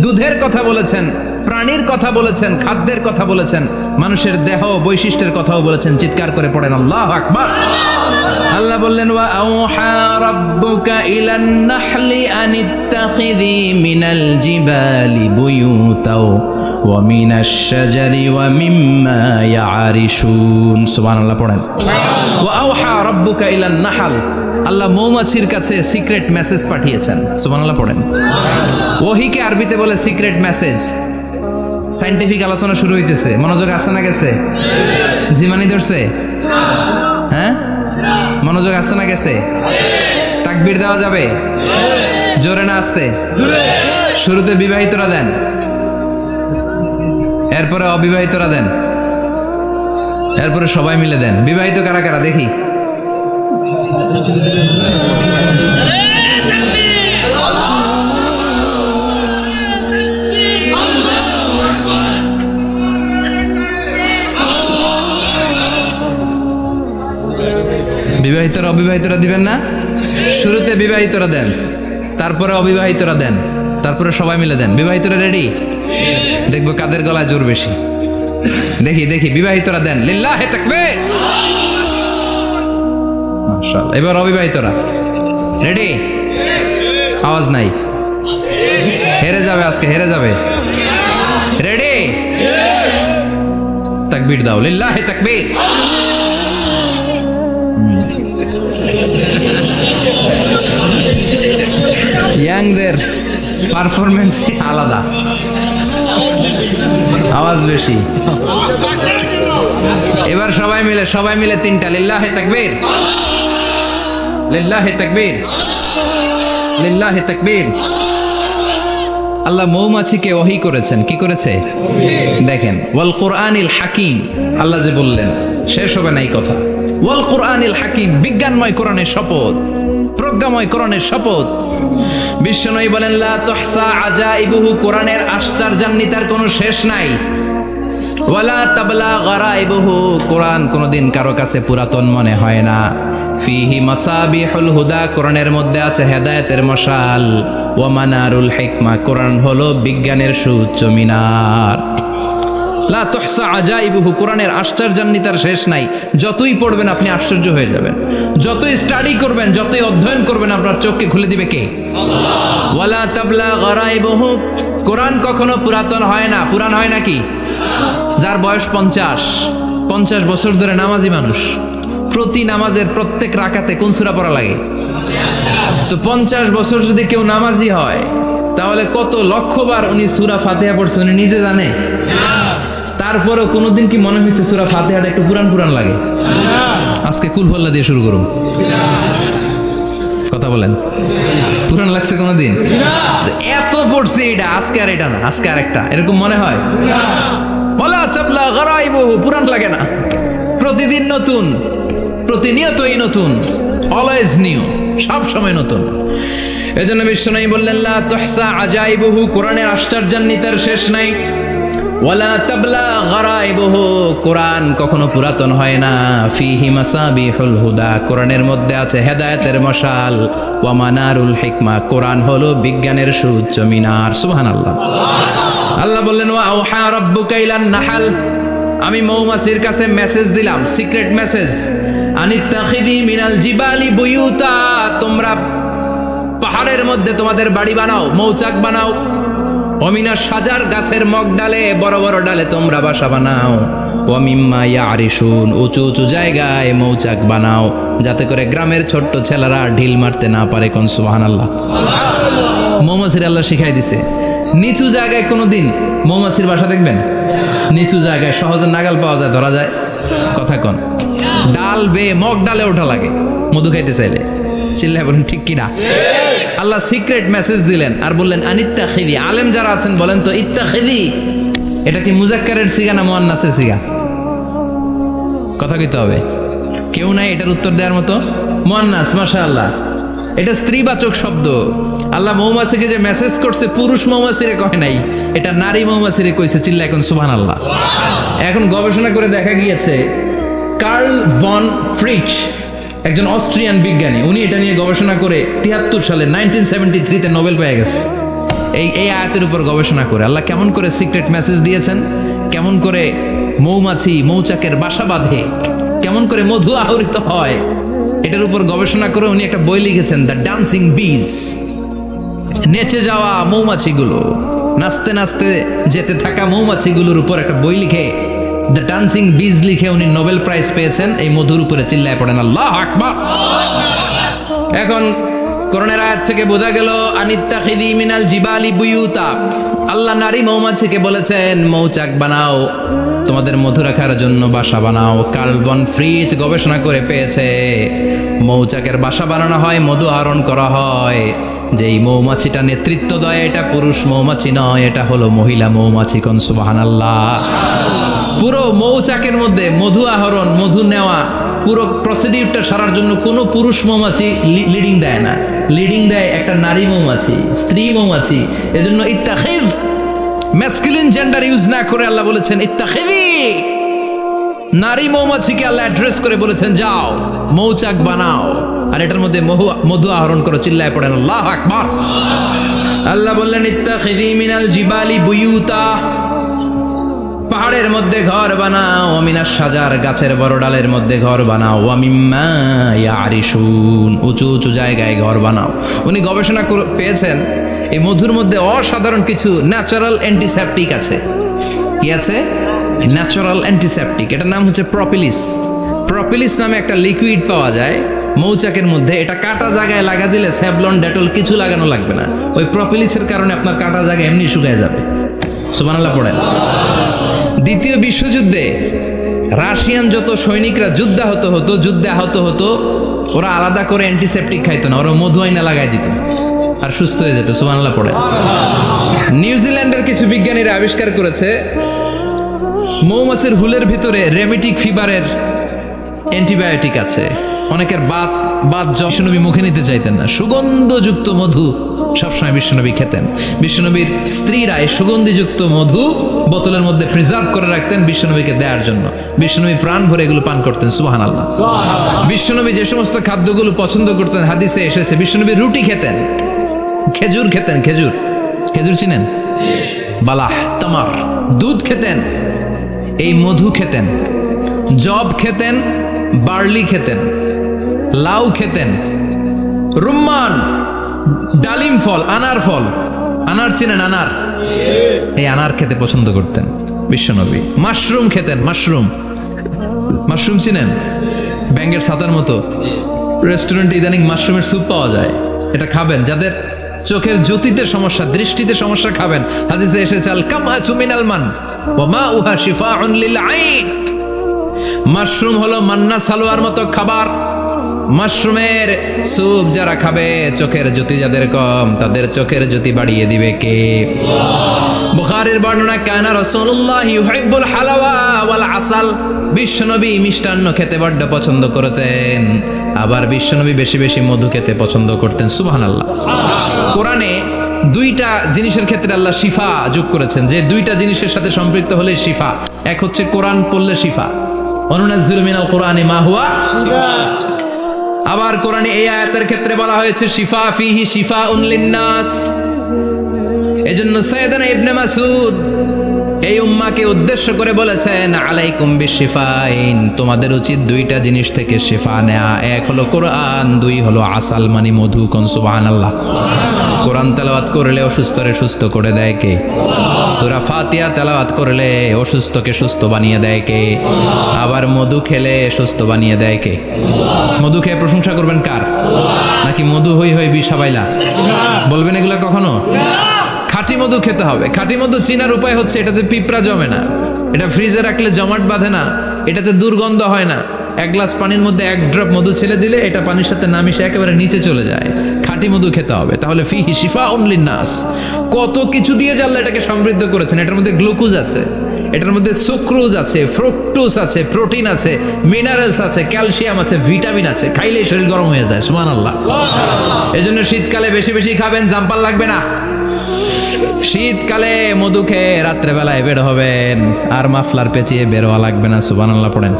দুধের কথা বলেছেন, প্রাণীর কথা বলেছেন, খাদ্যের কথা বলেছেন, মানুষের দেহ বৈশিষ্ট্যের কথাও বলেছেন। চিৎকার করে পড়েন আল্লাহু আকবার। আল্লাহ বললেন ওয়া আওহা রাব্বুকা ইলান নাহলি আনিত্তাখিযি মিনাল জিবালি বুয়ুতাও ওয়া মিনাশ শাজারি ওয়া মিম্মা ইয়ারিশুন। সুবহানাল্লাহ পড়েন। ওয়া আওহা রাব্বুকা ইলান নাহল, আল্লাহ মৌমাছির কাছে সিক্রেট মেসেজ পাঠিয়েছেন। সুবহানাল্লাহ পড়েন। ওহীকে আরবিতে বলে সিক্রেট মেসেজ। সায়েন্টিফিক আলোচনা শুরু হইতেছে, মনোযোগ আছে না গেছে? জিমানি ধরছে? হ্যাঁ, মনোযোগ আছে না গেছে? তাকবীর দেওয়া যাবে? জোরে না আস্তে? শুরুতে বিবাহিতরা দেন, এরপরে অবিবাহিতরা দেন, এরপরে সবাই মিলে দেন। বিবাহিত কারা কারা দেখি? বিবাহিতরা অবিবাহিতরা দিবেন না? শুরুতে বিবাহিতরা দেন, তারপরে অবিবাহিতরা দেন, তারপরে সবাই মিলে দেন। বিবাহিতরা রেডি? দেখবো কাদের গলায় জোর বেশি। দেখি দেখি, বিবাহিতরা দেন, লিল্লাহে তাকবীর। মাশাআল্লাহ। এবার অবিবাহিতরা রেডি? আওয়াজ নাই, হেরে যাবে আজকে, হেরে যাবে। রেডি? তাকবীর দাও, লিল্লাহে তাকবীর। ইয়াংদের পারফরমেন্স আলাদা, আওয়াজ বেশি। এবার সবাই মিলে তিনটা, লিল্লাহে তাকবীর, লিল্লাহে তাকবীর, লিল্লাহে তাকবীর। আল্লাহ মৌমাছিকে ওহী করেছেন, কি করেছে দেখেন। ওয়াল কুরআনিল হাকিম, আল্লাহ যে বললেন শেষ হবে না এই কথা। ওয়াল কুরআনিল হাকিম, বিজ্ঞানময় কোরআনের শপথ, প্রজ্ঞাময় কোরআনের শপথ। বিশ্বনবী বলেন লা তুহসা আজাইবুহু, কোরআনের আশ্চর্যান্বিতার কোনো শেষ নাই। ওয়ালা তাবলা গারাইবুহু, কোরআন কোনোদিন কারো কাছে পুরাতন মনে হয় না। ফিহি মাসাবিহুল হুদা, কোরআনের মধ্যে আছে হেদায়েতের মশাল। ওয়া মানারুল হিকমা, কোরআন হলো বিজ্ঞানের সুউচ্চ মিনার। লা তুহসা আজাইবুহু, কোরআনের আশ্চর্যান্বিতার শেষ নাই। যতই পড়বেন আপনি আশ্চর্য হয়ে যাবেন, যতই স্টাডি করবেন, যতই অধ্যয়ন করবেন, আপনার চোখকে খুলে দিবে কে? আল্লাহ। ওয়ালা তাবলা গারাইবুহু, কোরআন কখনো পুরাতন হয় না। পুরান হয় নাকি? যার বয়স 50 বছর ধরে নামাজি মানুষ, প্রতি নামাজের প্রত্যেক রাকাতে কোন সূরা পড়া লাগে? তো 50 বছর যদি কেউ নামাজি হয়, তাহলে কত লক্ষবার উনি সূরা ফাতিহা পড়ছে উনি নিজে জানে? তারপরেও কোনোদিন কি মনে হয়েছে সূরা ফাতিহাটা একটু পুরান পুরান লাগে? আজকে কুল হল্লা দিয়ে শুরু করুন, কথা বলেন। পুরান লাগছে কোনোদিন? এত পড়ছি এটা, আজকে আর এটা না, আজকে আর একটা, এরকম মনে হয়? ওয়ালা চাবলা গারাইবুহু, পুরান লাগে না। প্রতিদিন নতুন, প্রতিনিয়তই নতুন, অলওয়েজ নিউ, সব সময় নতুন। এজন্য বিশ্বনবী বললেন লা তুহসা আজাইবুহু, কোরআনের আশ্চর্যান্বিতার শেষ নাই। ওয়ালা তাবলা গারাইবুহু, কোরআন কখনো পুরাতন হয় না। ফিহি মাসাবিহুল হুদা, কোরআনের মধ্যে আছে হেদায়েতের মশাল। ওয়া মানারুল হিকমা, কোরআন হলো বিজ্ঞানের সুউচ্চ মিনার। সুবহানাল্লাহ। আল্লাহ বললেন ওয়া আওহা রাব্বুকা ইলান নাহাল, আমি মৌমাছির কাছে মেসেজ দিলাম, সিক্রেট মেসেজ। আনিত্তাখিযি মিনাল জিবালি বুয়ুতা, তোমরা পাহাড়ের মধ্যে তোমাদের বাড়ি বানাও, মৌচাক বানাও। অমিনা সাজার, গাছের মগ ডালে, বড় বড় ডালে তোমরা বাসা বানাও। ওয়ামিম্মা ইয়ারিশুন, উঁচু উঁচু জায়গায় মৌচাক বানাও, যাতে করে গ্রামের ছোট্ট ছেলেরা ঢিল মারতে না পারে। কোন সুবহানাল্লাহ। মৌমাছির আল্লাহ শিখাই দিছে। নিচু জায়গায় কোনোদিন মৌমাছির বাসা দেখবেন? নিচু জায়গায় সহজে নাগাল পাওয়া যায়, ধরা যায়। কথা কন। ডাল বেয়ে মগ ডালে ওঠা লাগে মধু খাইতে চাইলে। চিল্লায় বলেন ঠিক কিনা? আল্লাহ সিক্রেট মেসেজ দিলেন আর বললেন আনিত্তাখিযি। আলেম যারা আছেন বলেন তো, ইত্তাখিযি এটা কি মুজাক্কারের সিগা না মুয়ান্নাসের সিগা? কথা কইতে হবে, কেউ নাই এটার উত্তর দেওয়ার মতো। মুয়ান্নাস, মাশাআল্লাহ, এটা স্ত্রীবাচক শব্দ। আল্লাহ মৌমাছিকে যে মেসেজ করছে পুরুষ মৌমাছিরে কয় নাই, এটা নারী মৌমাছিরে কইছে। চিল্লা এখন সুবহানাল্লাহ। এখন গবেষণা করে দেখা গিয়েছে, কার্ল ভন ফ্রিচ একজন অস্ট্রিয়ান বিজ্ঞানী, উনি এটা নিয়ে গবেষণা করে 73 সালে 1973-তে নোবেল পেয়ে গেছে। এই আয়াতের উপর গবেষণা করে আল্লাহ কেমন করে সিক্রেট মেসেজ দিয়েছেন, কেমন করে মৌমাছি মৌচাকের বাসা বাঁধে, কেমন করে মধু আহরিত হয়, এটার উপর গবেষণা করে উনি একটা বই লিখেছেন, দ্য ডান্সিং বিজ। নেচে যাওয়া মৌমাছিগুলো, নাচতে নাচতে যেতে থাকা মৌমাছিগুলোর উপর একটা বই লিখে, দ্য ডান্সিং বিজ লিখে উনি নোবেল প্রাইজ পেয়েছেন এই মধুর উপরে। চিল্লায় পড়েন আল্লাহু আকবার। এখন কোরআনের আয়াত থেকে বোঝা গেল আনিত্তাখিযি মিনাল জিবালি বুয়ুতা, আল্লাহ নারী মৌমাছিকে বলেছেন মৌচাক বানাও, তোমাদের মধু রাখার জন্য বাসা বানাও। কার্ল ভন ফ্রিচ গবেষণা করে পেয়েছে মৌচাকের বাসা বানানো হয়, মধু আহরণ করা হয়। যেই মৌমাছিটা নেতৃত্ব দেয় এটা পুরুষ মৌমাছি নয়, এটা হলো মহিলা মৌমাছি। কোন সুবহানাল্লাহ। পুরো মৌচাকের মধ্যে মধু আহরণ, মধু নেওয়া, পুরো প্রসিডিউরটা সারার জন্য কোনো পুরুষ মৌমাছি লিডিং দেয় না, লিডিং দেয় একটা নারী মৌমাছি, স্ত্রী মৌমাছি। এজন্য ইত্তাখিয, ম্যাসকুলিন জেন্ডার ইউজ না করে আল্লাহ বলেছেন ইত্তাখিযি, নারী মৌমাছিকে আল্লাহ অ্যাড্রেস করে বলেছেন যাও মৌচাক বানাও আর এটার মধ্যে মধু আহরণ করো। চিল্লায় পড়েন আল্লাহু আকবার। আল্লাহ বললেন ইত্তাখিযী মিনাল জিবালি বুয়ুতা, পাহাড়ের মধ্যে ঘর বানাও, ওয়া মিনাশ শাজার, গাছের বড় ডালের মধ্যে ঘর বানাও, ওয়া মিম্মা ইয়ারিশুন, উঁচু উঁচু জায়গায় ঘর বানাও। উনি গবেষণা পেয়েছেন এই মধুর মধ্যে অসাধারণ কিছু ন্যাচারাল অ্যান্টিসেপটিক আছে। কি আছে? Natural antiseptic. এটার নাম হচ্ছে প্রপিলিস। প্রপিলিস নামে একটা লিকুইড পাওয়া যায় মৌচাকের মধ্যে। এটা কাটা জায়গায় লাগা দিলে স্যাভলন ডেটল কিছু লাগানো লাগবে না। ওই প্রপিলিসের কারণে আপনার কাটা জায়গা এমনি শুকিয়ে যাবে। সুবহানাল্লাহ পড়েন। দ্বিতীয় বিশ্বযুদ্ধে রাশিয়ান যত সৈনিকরা যুদ্ধে আহত হতো ওরা আলাদা করে অ্যান্টিসেপটিক খাইতো না, ওরা মধু আইনা লাগাই দিত আর সুস্থ হয়ে যেত। সুবহানাল্লাহ পড়েন। নিউজিল্যান্ডের কিছু বিজ্ঞানীরা আবিষ্কার করেছে মৌমাছির হুলের ভিতরে রেমিটিক ফিভারের অ্যান্টিবায়োটিক আছে। অনেকের বাত বিশ্বনবী মুখে নিতে চাইতেন না, সুগন্ধযুক্ত মধু সবসময় বিশ্বনবী খেতেন। বিশ্বনবীর স্ত্রীরা এই সুগন্ধিযুক্ত মধু বোতলের মধ্যে প্রিজার্ভ করে রাখতেন বিশ্বনবীকে দেওয়ার জন্য। বিশ্বনবী প্রাণ ভরে এগুলো পান করতেন। সুবহানাল্লাহ। বিশ্বনবী যে সমস্ত খাদ্যগুলো পছন্দ করতেন হাদিসে এসেছে, বিশ্বনবী রুটি খেতেন, খেজুর খেতেন, খেজুর চিনেন? বালাহ, তামার, দুধ খেতেন, এই মধু খেতেন, জব খেতেন, বার্লি খেতেন, লাউ খেতেন, রুম্মান, ডালিম ফল, আনার চিনেন? এই আনার খেতে পছন্দ করতেন বিশ্বনবী। মাশরুম খেতেন, মাশরুম চিনেন? ব্যাঙের ছাতার মতো। রেস্টুরেন্টে ইদানিং মাশরুমের স্যুপ পাওয়া যায়, এটা খাবেন। যাদের চোখের জ্যোতিতে সমস্যা, দৃষ্টিতে সমস্যা, খাবেন। হাদিসে এসেছে আল কামআতু মিনাল মান ওয়া মাউহা শিফাউন লিল আইন। মাশরুম হলো মান্না সালোয়ার মতো খাবার। মাশরুমের স্যুপ যারা খাবে, চোখের জ্যোতি যাদের কম তাদের চোখের জ্যোতি বাড়িয়ে দিবে কে? বুখারীর বর্ণনা, কানা রাসূলুল্লাহ ইউহিব্বুল হালাওয়া ওয়াল আসাল। বিশ্বনবী মিষ্টান্ন খেতে বড্ড পছন্দ করতেন, আবার বিশ্বনবী বেশি বেশি মধু খেতে পছন্দ করতেন। সুবহানাল্লাহ। কোরআনে দুইটা জিনিসের ক্ষেত্রে আল্লাহ শিফা যোগ করেছেন, যে দুইটা জিনিসের সাথে সম্পৃক্ত হলে শিফা। এক হচ্ছে কোরআন পড়লে শিফা, অনুনাজ্জিলু মিনাল কুরআনি মা হুয়া শিফা। আবার কোরআনে এই আয়াতের ক্ষেত্রে বলা হয়েছে শিফা ফিহি শিফাউন লিন্নাস। এজন্য সাইয়েদানা ইবনে মাসউদ এই উম্মাকে উদ্দেশ্য করে বলেছেন আলাইকুম বিশিফাইন, তোমাদের উচিত দুইটা জিনিস থেকে শিফা নেয়া। এক হলো কোরআন, দুই হলো আসাল মানে মধু। কোন সুবহানাল্লাহ। কোরআন তেলাওয়াত করলে অসুস্থরে সুস্থ করে দেয় কে? সূরা ফাতিহা তেলাওয়াত করলে অসুস্থকে সুস্থ বানিয়ে দেয় কে? আবার মধু খেলে সুস্থ বানিয়ে দেয় কে? মধু খেয়ে প্রশংসা করবেন কার? নাকি মধু হই হই বিষাবাইলা বলবেন এগুলা কখনো? খাঁটি মধু খেতে হবে। খাঁটি মধু চিনার উপায় হচ্ছে এটাতে পিঁপড়া জমে না, এটা ফ্রিজে রাখলে জমাট বাঁধে না, এটাতে দুর্গন্ধ হয় না। এক গ্লাস পানির মধ্যে এক ড্রপ মধু ছেলে দিলে এটা পানির সাথে না মিশে একেবারে নিচে চলে যায়। খাঁটি মধু খেতে হবে। তাহলে ফিহি শিফাউন লিন্নাস। কত কিছু দিয়ে আল্লাহ এটাকে সমৃদ্ধ করেছেন। এটার মধ্যে গ্লুকোজ আছে, এটার মধ্যে সুক্রোজ আছে, ফ্রুক্টোজ আছে, প্রোটিন আছে, মিনারেলস আছে, ক্যালসিয়াম আছে, ভিটামিন আছে। খাইলেই শরীর গরম হয়ে যায়। সুবহানাল্লাহ। এজন্য শীতকালে বেশি বেশি খাবেন, জাম্পার লাগবে না। শীতকালে মধু খেয়ে রাত্রেবেলায় বের হবেন, আর মাফলার পেঁচিয়ে বেরোয়া লাগবে না। সুবহানাল্লাহ পড়েন।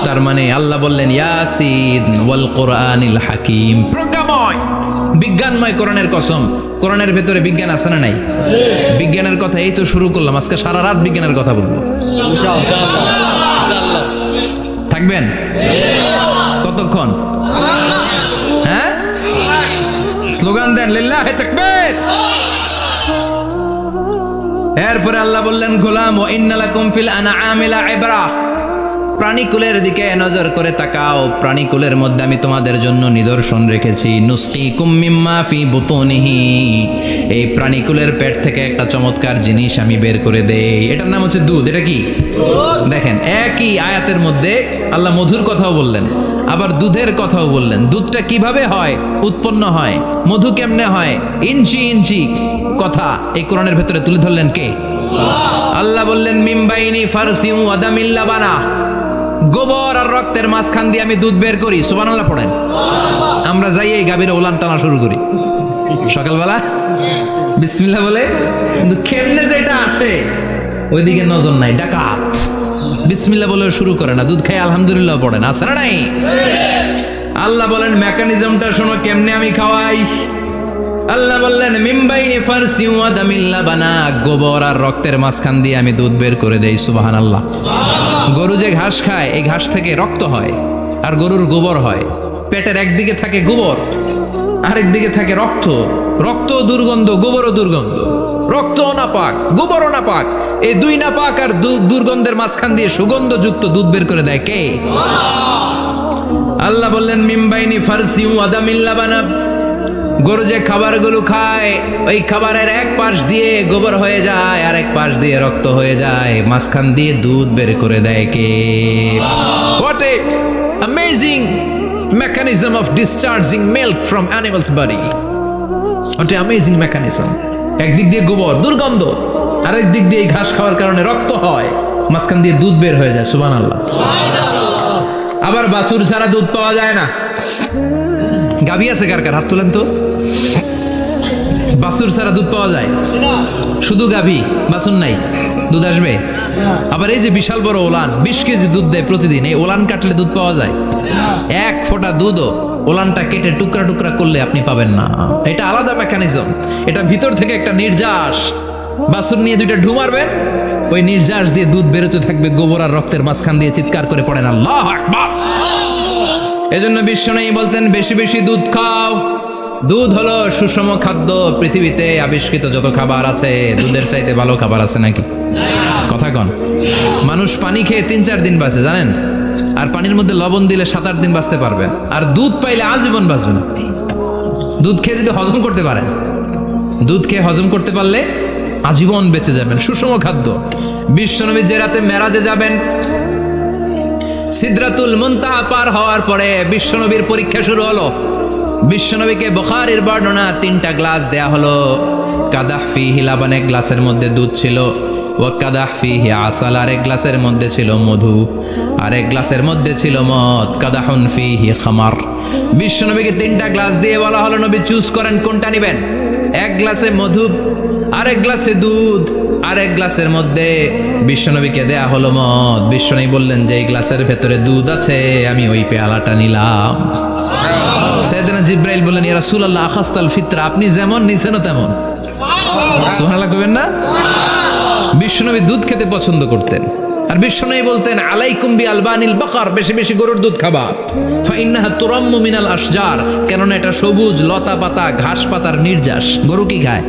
তার মানে আল্লাহ বললেন ইয়াসিন ওয়াল কোরআনিল হাকিম, প্রজ্ঞাময় বিজ্ঞানময় কোরআনের কসম। কোরআনের ভেতরে বিজ্ঞান আছে না নাই? বিজ্ঞানের কথা এই তো শুরু করলাম, আজকে সারা রাত বিজ্ঞানের কথা বলবো। থাকবেন কতক্ষণ? হ্যাঁ, স্লোগান দেন লিল্লাহি তাকবীর। এরপরে আল্লাহ বললেন গোলাম ও ইন্নালাকুম ফিল আনআমি লাইবরা, প্রাণীকুলের দিকে নজর করে তাকাও। প্রাণীকুলের মধ্যে আমি তোমাদের জন্য নিদর্শন রেখেছি। নুসকিকুম মিম্মা ফি বুতুনিহি, এই প্রাণীকুলের পেট থেকে একটা চমৎকার জিনিস আমি বের করে দেই, এটার নাম হচ্ছে দুধ। এটা কি? দেখেন একই আয়াতের মধ্যে আল্লাহ মধুর কথাও বললেন, আবার দুধের কথাও বললেন। দুধটা কিভাবে হয়, উৎপন্ন হয়, মধু কেমনে হয়, ইঞ্চি ইঞ্চি কথা এই কোরআনের ভেতরে তুলে ধরলেন কে? আল্লাহ বললেন মিমবাইনি ফারসি ওয়া দামিল লাবানা, গোবর আর রক্তের মাঝখান দিয়ে আমি দুধ বের করি। সুবহানাল্লাহ পড়েন। আমরা যাই এই গাভীর ওলান টানা শুরু করি সকালবেলা বিসমিল্লাহ বলে, কিন্তু কেমনে যেটা আসে ওইদিকে নজর নাই। ডাকাত বিসমিল্লাহ বলে শুরু করে না, দুধ খাই আলহামদুলিল্লাহ পড়ে না, আছে না নাই? আল্লাহ বলেন মেকানিজমটা শোনো কেমনে আমি খাওয়াই। আল্লাহ বললেন মিমবাইনি ফারসি ওয়া দামিল লাবানা, গোবর আর রক্তের মাঝখান দিয়ে আমি দুধ বের করে দেই। সুবহানাল্লাহ। গরু যে ঘাস খায় এই ঘাস থেকে রক্ত হয় আর গরুর গোবর হয়। পেটের একদিকে থাকে গোবর আরেক দিকে থাকে রক্ত। রক্ত দুর্গন্ধ, গোবরও দুর্গন্ধ। রক্ত নাপাক, গোবরও নাপাক, এই দুই নাপাক আর দুর্গন্ধের মাঝখান দিয়ে সুগন্ধযুক্ত দুধ বের করে দেয় কে? আল্লাহ বললেন মিমবাইনি ফারসি ওয়া দামিল লাবানা, গরু যে খাবারগুলো খায় ওই খাবারের এক পাশ দিয়ে গোবর হয়ে যায় আর এক পাশ দিয়ে রক্ত হয়ে যায়, মাঝখান দিয়ে দুধ বের করে দেয় কে? What a amazing mechanism of discharging milk from animal's body. What a amazing mechanism. একদিক দিয়ে গোবর দুর্গন্ধ, আরেক দিক দিয়ে এই ঘাস খাওয়ার কারণে রক্ত হয়, মাঝখান দিয়ে দুধ বের হয়ে যায়। সুবহানাল্লাহ। আবার বাছুর ছাড়া দুধ পাওয়া যায় না। গাভী আছে কার কার? হাত তোলেন তো। বাছুর ছাড়া দুধ পাওয়া যায়? শুধু গাভী, বাছুর নাই, দুধ আসবে? আবার এই যে বিশাল বড় ওলান 20 কেজি দুধ দেয় প্রতিদিন, এই ওলান কাটলে দুধ পাওয়া যায়? এক ফোঁটা দুধও ওলানটা কেটে টুকরা টুকরা করলে আপনি পাবেন না। এটা আলাদা মেকানিজম, এটা ভিতর থেকে একটা নির্যাস। বাছুর নিয়ে দুইটা ঢু মারবেন, ওই নির্যাস দিয়ে দুধ বেরোতে থাকবে গোবর আর রক্তের মাঝখান দিয়ে। চিৎকার করে পড়েন আল্লাহু আকবার। এজন্য বিশ্বনবী বলতেন বেশি বেশি দুধ খাও। দুধ হলো সুষম খাদ্য। পৃথিবীতে আবিষ্কৃত যত খাবার আছে দুধের চাইতে ভালো খাবার আছে নাকি? কথা কন। মানুষ পানি খেয়ে 3-4 দিন বাঁচে জানেন, আর পানির মধ্যে লবণ দিলে 7-8 দিন বাঁচতে পারবেন। আর দুধ পাইলে আজীবন বাঁচবেন। দুধ খেয়ে যদি হজম করতে পারেন, দুধ খেয়ে হজম করতে পারলে আজীবন বেঁচে যাবেন। সুষম খাদ্য। বিশ্বনবী যে রাতে মেরাজে যাবেন, সিদরাতুল মুনতাহা পার হওয়ার পরে বিশ্বনবীর পরীক্ষা শুরু হলো। বিশ্বনবীকে বুখারীর বর্ণনা 3টা গ্লাস দেয়া হলো। কাদাহ ফিহি লাবান, এক গ্লাসের মধ্যে দুধ ছিল। ওয়া কাদাহ ফিহি আসাল, আরেক গ্লাসের মধ্যে ছিল মধু, আরেক গ্লাসের মধ্যে ছিল মদ। কাদাহুন ফিহি খামার। বিশ্বনবীকে 3টা গ্লাস দিয়ে বলা হলো নবী চুজ করেন কোনটা নেবেন। এক গ্লাসে মধু, আরেক গ্লাসে দুধ, আরেক গ্লাসের মধ্যে বিশ্বনবীকে দেয়া হলো মদ। বিশ্বনবী বললেন যে এই গ্লাসের ভেতরে দুধ আছে, আমি ওই পেয়ালাটা নিলাম। সাইয়েদনা জিব্রাইল বললেন ইয়া রাসূলুল্লাহ আখাস্তাল ফিতরা, আপনি যেমন নিছেন তেমন। সুবহানাল্লাহ কইবেন না? বিশ্বনবী দুধ খেতে পছন্দ করতেন। আর বিশ্বনবী বলতেন আলাইকুম বি আলবানিল বাকার, বেশি বেশি গরুর দুধ খাবা। ফা ইন্নাহা তুরাম্মু মিনাল আশজার, কেননা এটা সবুজ লতা পাতা ঘাস পাতার নির্যাস। গরু কি খায়?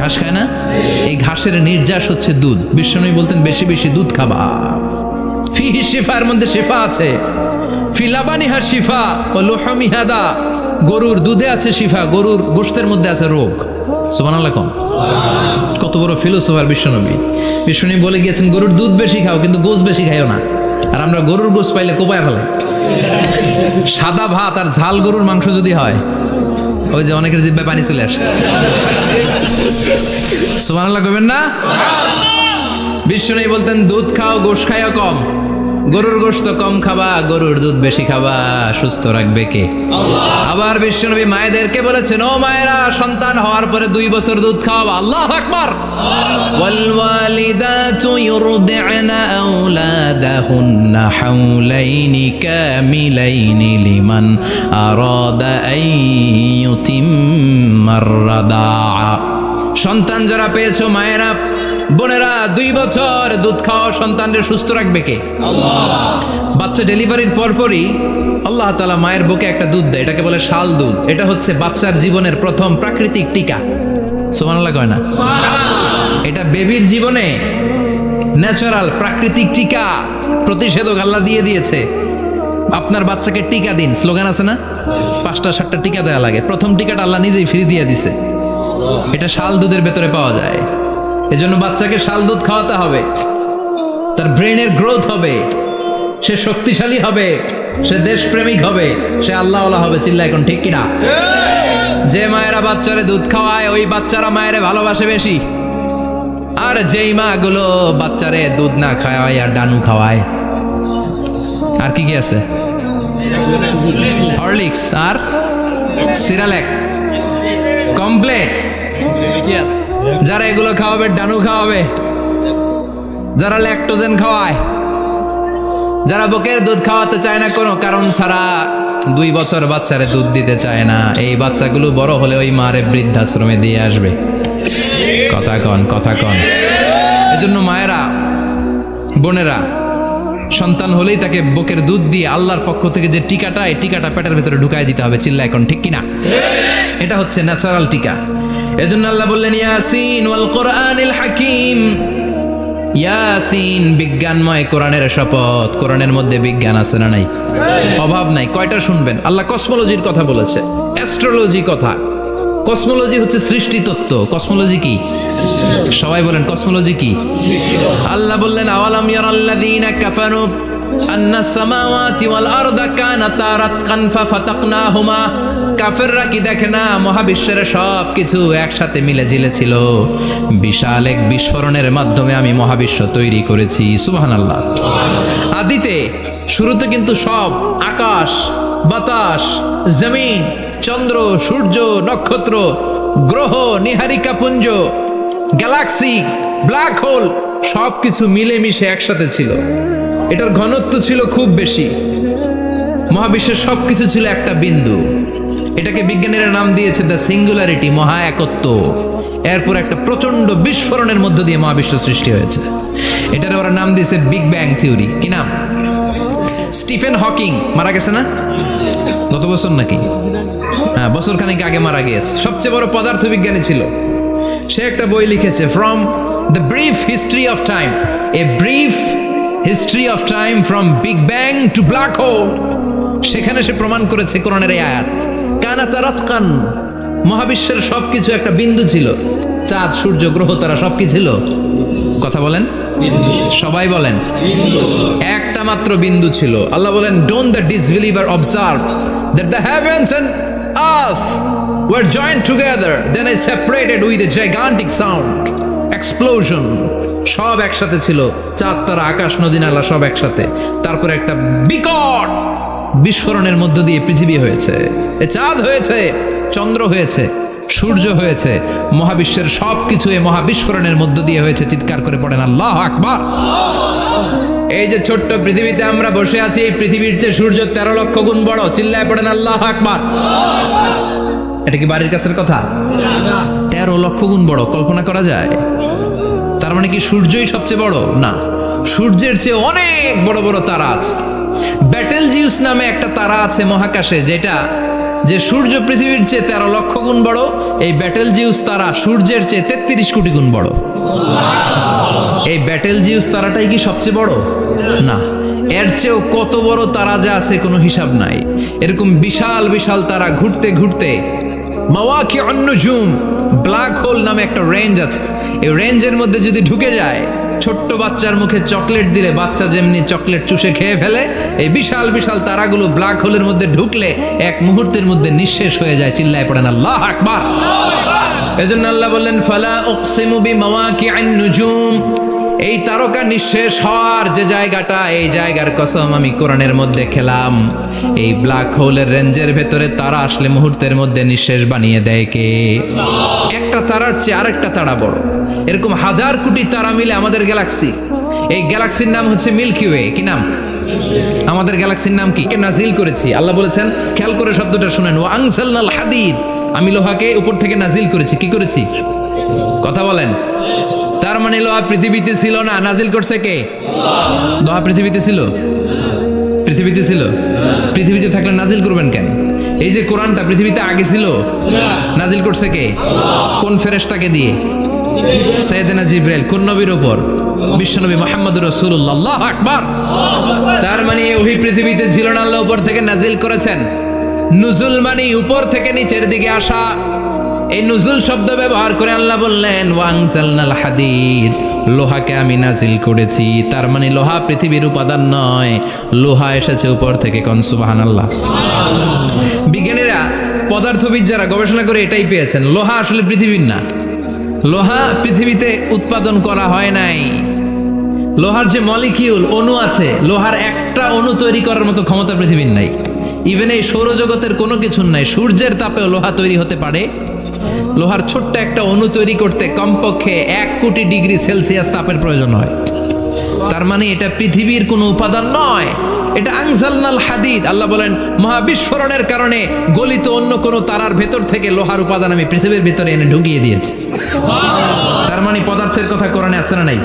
ঘাস খায় না? এই ঘাসের নির্যাস হচ্ছে দুধ। বিশ্বনবী বলতেন বেশি বেশি দুধ খাবা। ফিহি শিফা, এর মধ্যে শিফা আছে। ফি লাবানিহা শিফা ওয়া লুহুমিহা দা, গরুর দুধে আছে শিফা, গরুর গোশতের মধ্যে আছে রোগ। সুবহানাল্লাহ। কত বড় ফিলোসোফার বিশ্বনবী। বিশ্বনবী বলে গিয়েছেন গরুর দুধ বেশি খাও কিন্তু গোশ বেশি খাইও না। আর আমরা গরুর গোশ পাইলে কোপায় ফেলাই। সাদা ভাত আর ঝাল গরুর মাংস যদি হয়, ওই যে অনেকের জিহ্বায় পানি চলে আসছে। সুবহানাল্লাহ কইবেন না? বিশ্বনবী বলতেন দুধ খাও, গোশ খাইও কম। গরুর গোশত কম খাবা, গরুর দুধ বেশি খাবা। সুস্থ রাখবে কে? আল্লাহ। আবার বিশ্বনবী মায়েদেরকে বলেছেন ও মায়েরা, সন্তান হওয়ার পরে 2 বছর দুধ খাওয়াবা। আল্লাহু আকবার। ওয়াল ওয়ালিদাতু ইউরদি'না আওলাদাহুন্না হাওলাইনি কামিলাইনি লিমান আরাদা আন ইউতিম্মার রাদা'a। সন্তান যারা পেয়েছো মায়েরা, বোনেরা, 2 বছর দুধ খাওয়া সন্তানদের সুস্থ রাখবে কে? আল্লাহ। বাচ্চা ডেলিভারির পরপরই আল্লাহ তাআলা মায়ের বুকে একটা দুধ দেয়, এটাকে বলে শাল দুধ। এটা হচ্ছে বাচ্চার জীবনের প্রথম প্রাকৃতিক টিকা। সুবহানাল্লাহ কয় না? এটা বেবির জীবনে ন্যাচারাল প্রাকৃতিক টিকা, প্রতিষেধক আল্লাহ দিয়ে দিয়েছে। আপনার বাচ্চাকে টিকা দিন, স্লোগান আছে না? 5টা-7টা টিকা দেওয়া লাগে। প্রথম টিকাটা আল্লাহ নিজেই ফ্রি দিয়ে দিছে। এটা শাল দুধের ভেতরে পাওয়া যায়। এজন্য বাচ্চাকে শাল দুধ খাওয়াতে হবে। তার ব্রেনের গ্রোথ হবে, সে শক্তিশালী হবে, সে দেশপ্রেমিক হবে, সে আল্লাহওয়ালা হবে। চিল্লা এখন ঠিক কিনা? যে মায়েরা বাচ্চারে দুধ খাওয়ায় ওই বাচ্চারা মায়েরে ভালোবাসে বেশি। আর যেই মা গুলো বাচ্চারে দুধ না খাওয়ায় আর ডানু খাওয়ায়, আর কি কি আছে? হরলিক্স আর সিরালেক, কমপ্লেট, যারা এগুলো খাওয়াবে ডানু খাওয়াবে, যারা ল্যাকটোজেন খাওয়ায়, যারা বকের দুধ খাওয়াতে চায় না কোনো কারণ ছাড়া, 2 বছর বাচ্চারে দুধ দিতে চায় না, এই বাচ্চাগুলো বড় হলে ওই মারে বৃদ্ধাশ্রমে দিয়ে আসবে। কথা কন। এজন্য মায়েরা, বোনেরা, সন্তান হলেই তাকে বকের দুধ দিয়ে আল্লাহর পক্ষ থেকে যে টিকাটা, এই টিকাটা পেটের ভেতরে ঢুকাই দিতে হবে। চিল্লা এখন ঠিক কিনা? এটা হচ্ছে ন্যাচারাল টিকা। এজন্য আল্লাহ বললেন ইয়াসিন ওয়াল কোরআনিল হাকিম। ইয়াসিন, বিজ্ঞানময় কোরআনের শপথ। কোরআনের মধ্যে বিজ্ঞান আছে না নাই? অভাব নাই। কয়টা শুনবেন? আল্লাহ কসমোলজির কথা বলেছে, অ্যাস্ট্রোলজি কথা। কসমোলজি হচ্ছে সৃষ্টি তত্ত্ব। কসমোলজি কি? সবাই বলেন কসমোলজি কি? আল্লাহ বললেন আওয়ালাম ইয়ারাল্লাযীনা কাফারু আন্নাস সামাওয়াতি ওয়াল আরদা কানাতা রাতকান ফাফাতাকনাহুমা। কাফেররা কি দেখে না মহাবিশ্বের সব কিছু একসাথে মিলে ঝিলে ছিল, বিশাল এক বিস্ফোরণের মাধ্যমে আমি মহাবিশ্ব তৈরি করেছি। সুবহানাল্লাহ। আদিতে, শুরুতে কিন্তু সব আকাশ, বাতাস, জমিন, চন্দ্র, সূর্য, নক্ষত্র, গ্রহ, নীহারিকা পুঞ্জ, গ্যালাক্সি, ব্ল্যাক হোল সব কিছু মিলেমিশে একসাথে ছিল। এটার ঘনত্ব ছিল খুব বেশি। মহাবিশ্বের সব কিছু ছিল একটা বিন্দু। এটাকে বিজ্ঞানীরা নাম দিয়েছে দ্য সিঙ্গুলারিটি, মহা একত্ব। এরপর একটা প্রচন্ড বিস্ফোরণের মধ্য দিয়ে মহাবিশ্ব সৃষ্টি হয়েছে। এটার ওরা নাম দিয়েছে বিগ ব্যাং থিওরি। কি নাম? স্টিফেন হকিং মারা গেছে না গত বছর নাকি? হ্যাঁ, বছর খানিক আগে মারা গিয়েছে। সবচেয়ে বড় পদার্থবিজ্ঞানী ছিল। সে একটা বই লিখেছে, from the brief history of time, a brief history of time from big bang two black hole. সেখানে সে প্রমাণ করেছে কোরআনের এই আয়াত, কানাতা রাতকান, মহাবিশ্বের সবকিছু একটা বিন্দু ছিল। চাঁদ, সূর্য, গ্রহ, তারা সব কি ছিল? কথা বলেন, সবাই বলেন। একটা মাত্র বিন্দু ছিল। আল্লাহ বলেন, don't the disbeliever observe that the heavens and earth were joined together, then I separated with a gigantic sound, explosion. সব একসাথে ছিল, চাঁদ, তারা, আকাশ, নদী, নালা সব একসাথে। তারপরে একটা বিকট বিস্ফোরণের মধ্য দিয়ে পৃথিবী হয়েছে, এ চাঁদ হয়েছে, চন্দ্র হয়েছে, সূর্য হয়েছে, মহাবিশ্বের সব কিছু এই মহাবিস্ফোরণের মধ্য দিয়ে হয়েছে। চিৎকার করে পড়েন আল্লাহু আকবার। এই যে ছোট্ট পৃথিবীতে আমরা বসে আছি, এই পৃথিবীর চেয়ে সূর্য 13 লক্ষ গুণ বড়। চিল্লায় পড়েন আল্লাহু আকবার। এটা কি বাড়ির কাছের কথা? 13 লক্ষ গুণ বড়। কল্পনা করা যায়? তার মানে কি সূর্যই সবচেয়ে বড়? না, সূর্যের চেয়ে অনেক বড় বড় তারা আছে। ব্যাটেলজিউস নামে একটা তারা আছে মহাকাশে, যে সূর্য পৃথিবীর চেয়ে 13 লক্ষ গুণ বড়। এই ব্যাটেলজিউস তারা সূর্যের চেয়ে 33 কোটি গুণ বড়। এই ব্যাটেলজিউস তারাটাই কি সবচেয়ে বড়? না, এর চেয়েও কত বড় তারা যা আছে কোনো হিসাব নাই। এরকম বিশাল বিশাল তারা ঘুরতে ঘুরতে মাওয়াকিউন নুজুম, ব্ল্যাক হোল নামে একটা রেঞ্জ আছে। এই রেঞ্জের মধ্যে যদি ঢুকে যায়, ছোট্ট বাচ্চার মুখে চকলেট দিলে বাচ্চা যেমনি চকলেট চুষে খেয়ে ফেলে, এই বিশাল বিশাল তারাগুলো ব্ল্যাক হোলের মধ্যে ঢুকলে এক মুহূর্তের মধ্যে নিঃশেষ হয়ে যায়। চিল্লায় পড়েন আল্লাহু আকবার। এজন্য আল্লাহ বললেন, ফালা উকসিমু বিমাওয়াকিউন নুজুম। এই তারকা নিঃশেষ হওয়ার যে জায়গাটা, এই জায়গার কসম আমি কোরআনের মধ্যে খেলাম। এই ব্ল্যাক হোলের রেঞ্জের ভেতরে তারা আসলে মুহূর্তের মধ্যে নিঃশেষ বানিয়ে দেয় কে? একটা তারার চেয়ে আরেকটা তারা বড়। এরকম 1000 কোটি তারা মিলে আমাদের গ্যালাক্সি। এই গ্যালাক্সির নাম হচ্ছে মিল্কি ওয়ে। কি নাম? আমাদের গ্যালাক্সির নাম কি? নাজিল করেছি। আল্লাহ বলেছেন, খেয়াল করে শব্দটা শুনেন, ওয়া আনজালনাল হাদিদ, আমি লোহাকে উপর থেকে নাজিল করেছি। কি করেছি? কথা বলেন। তার মানে লোহা পৃথিবীতে ছিল না, নাজিল করছে কে? লোহা পৃথিবীতে ছিল? পৃথিবীতে ছিল? পৃথিবীতে থাকলে নাজিল করবেন কেন? এই যে কোরআনটা পৃথিবীতে আগে ছিল, নাজিল করছে কে? কোন ফেরেশতাকে দিয়ে? সাইয়েদনা জিবরাইল। কোন নবীর উপর? বিশ্বনবী মুহাম্মদুর রাসূলুল্লাহ। আল্লাহু আকবার। তার মানে ওহি পৃথিবীতে ছিল না, আল্লাহ উপর থেকে নাজিল করেছেন। নুজুল মানে উপর থেকে নিচের দিকে আসা। এই নুজুল শব্দ ব্যবহার করে আল্লাহ বললেন, ওয়াংসালনাল হাদিদ, লোহাকে আমি নাজিল করেছি। তার মানে লোহা পৃথিবীর উপাদান নয়, লোহা এসেছে উপর থেকে। কোন সুবহানাল্লাহ। বিজ্ঞানীরা, পদার্থবিদ যারা গবেষণা করে এটাই পেয়েছেন, লোহা আসলে পৃথিবীর না। লোহা পৃথিবীতে উৎপাদন করা হয় নাই। লোহার যে মলিকিউল, অণু আছে, লোহার একটা অণু তৈরি করার মতো ক্ষমতা পৃথিবীর নাই। ইভেন এই সৌরজগতের কোনো কিছু নাই। সূর্যের তাপেও লোহা তৈরি হতে পারে? লোহার ছোট্ট একটা অণু তৈরি করতে কমপক্ষে 1 কোটি ডিগ্রি সেলসিয়াস তাপের প্রয়োজন হয়। তার মানে এটা পৃথিবীর কোনো উপাদান নয়, এটা আনজালনাল হাদিদ। আল্লাহ বলেন মহাবিস্ফোরণের কারণে গলিত অন্য কোনো তারার ভেতর থেকে লোহার উপাদান আমি পৃথিবীর ভিতরে এনে ঢুকিয়ে দিয়েছি। তার মানে পদার্থের কথা কোরআনে আছে না নাই?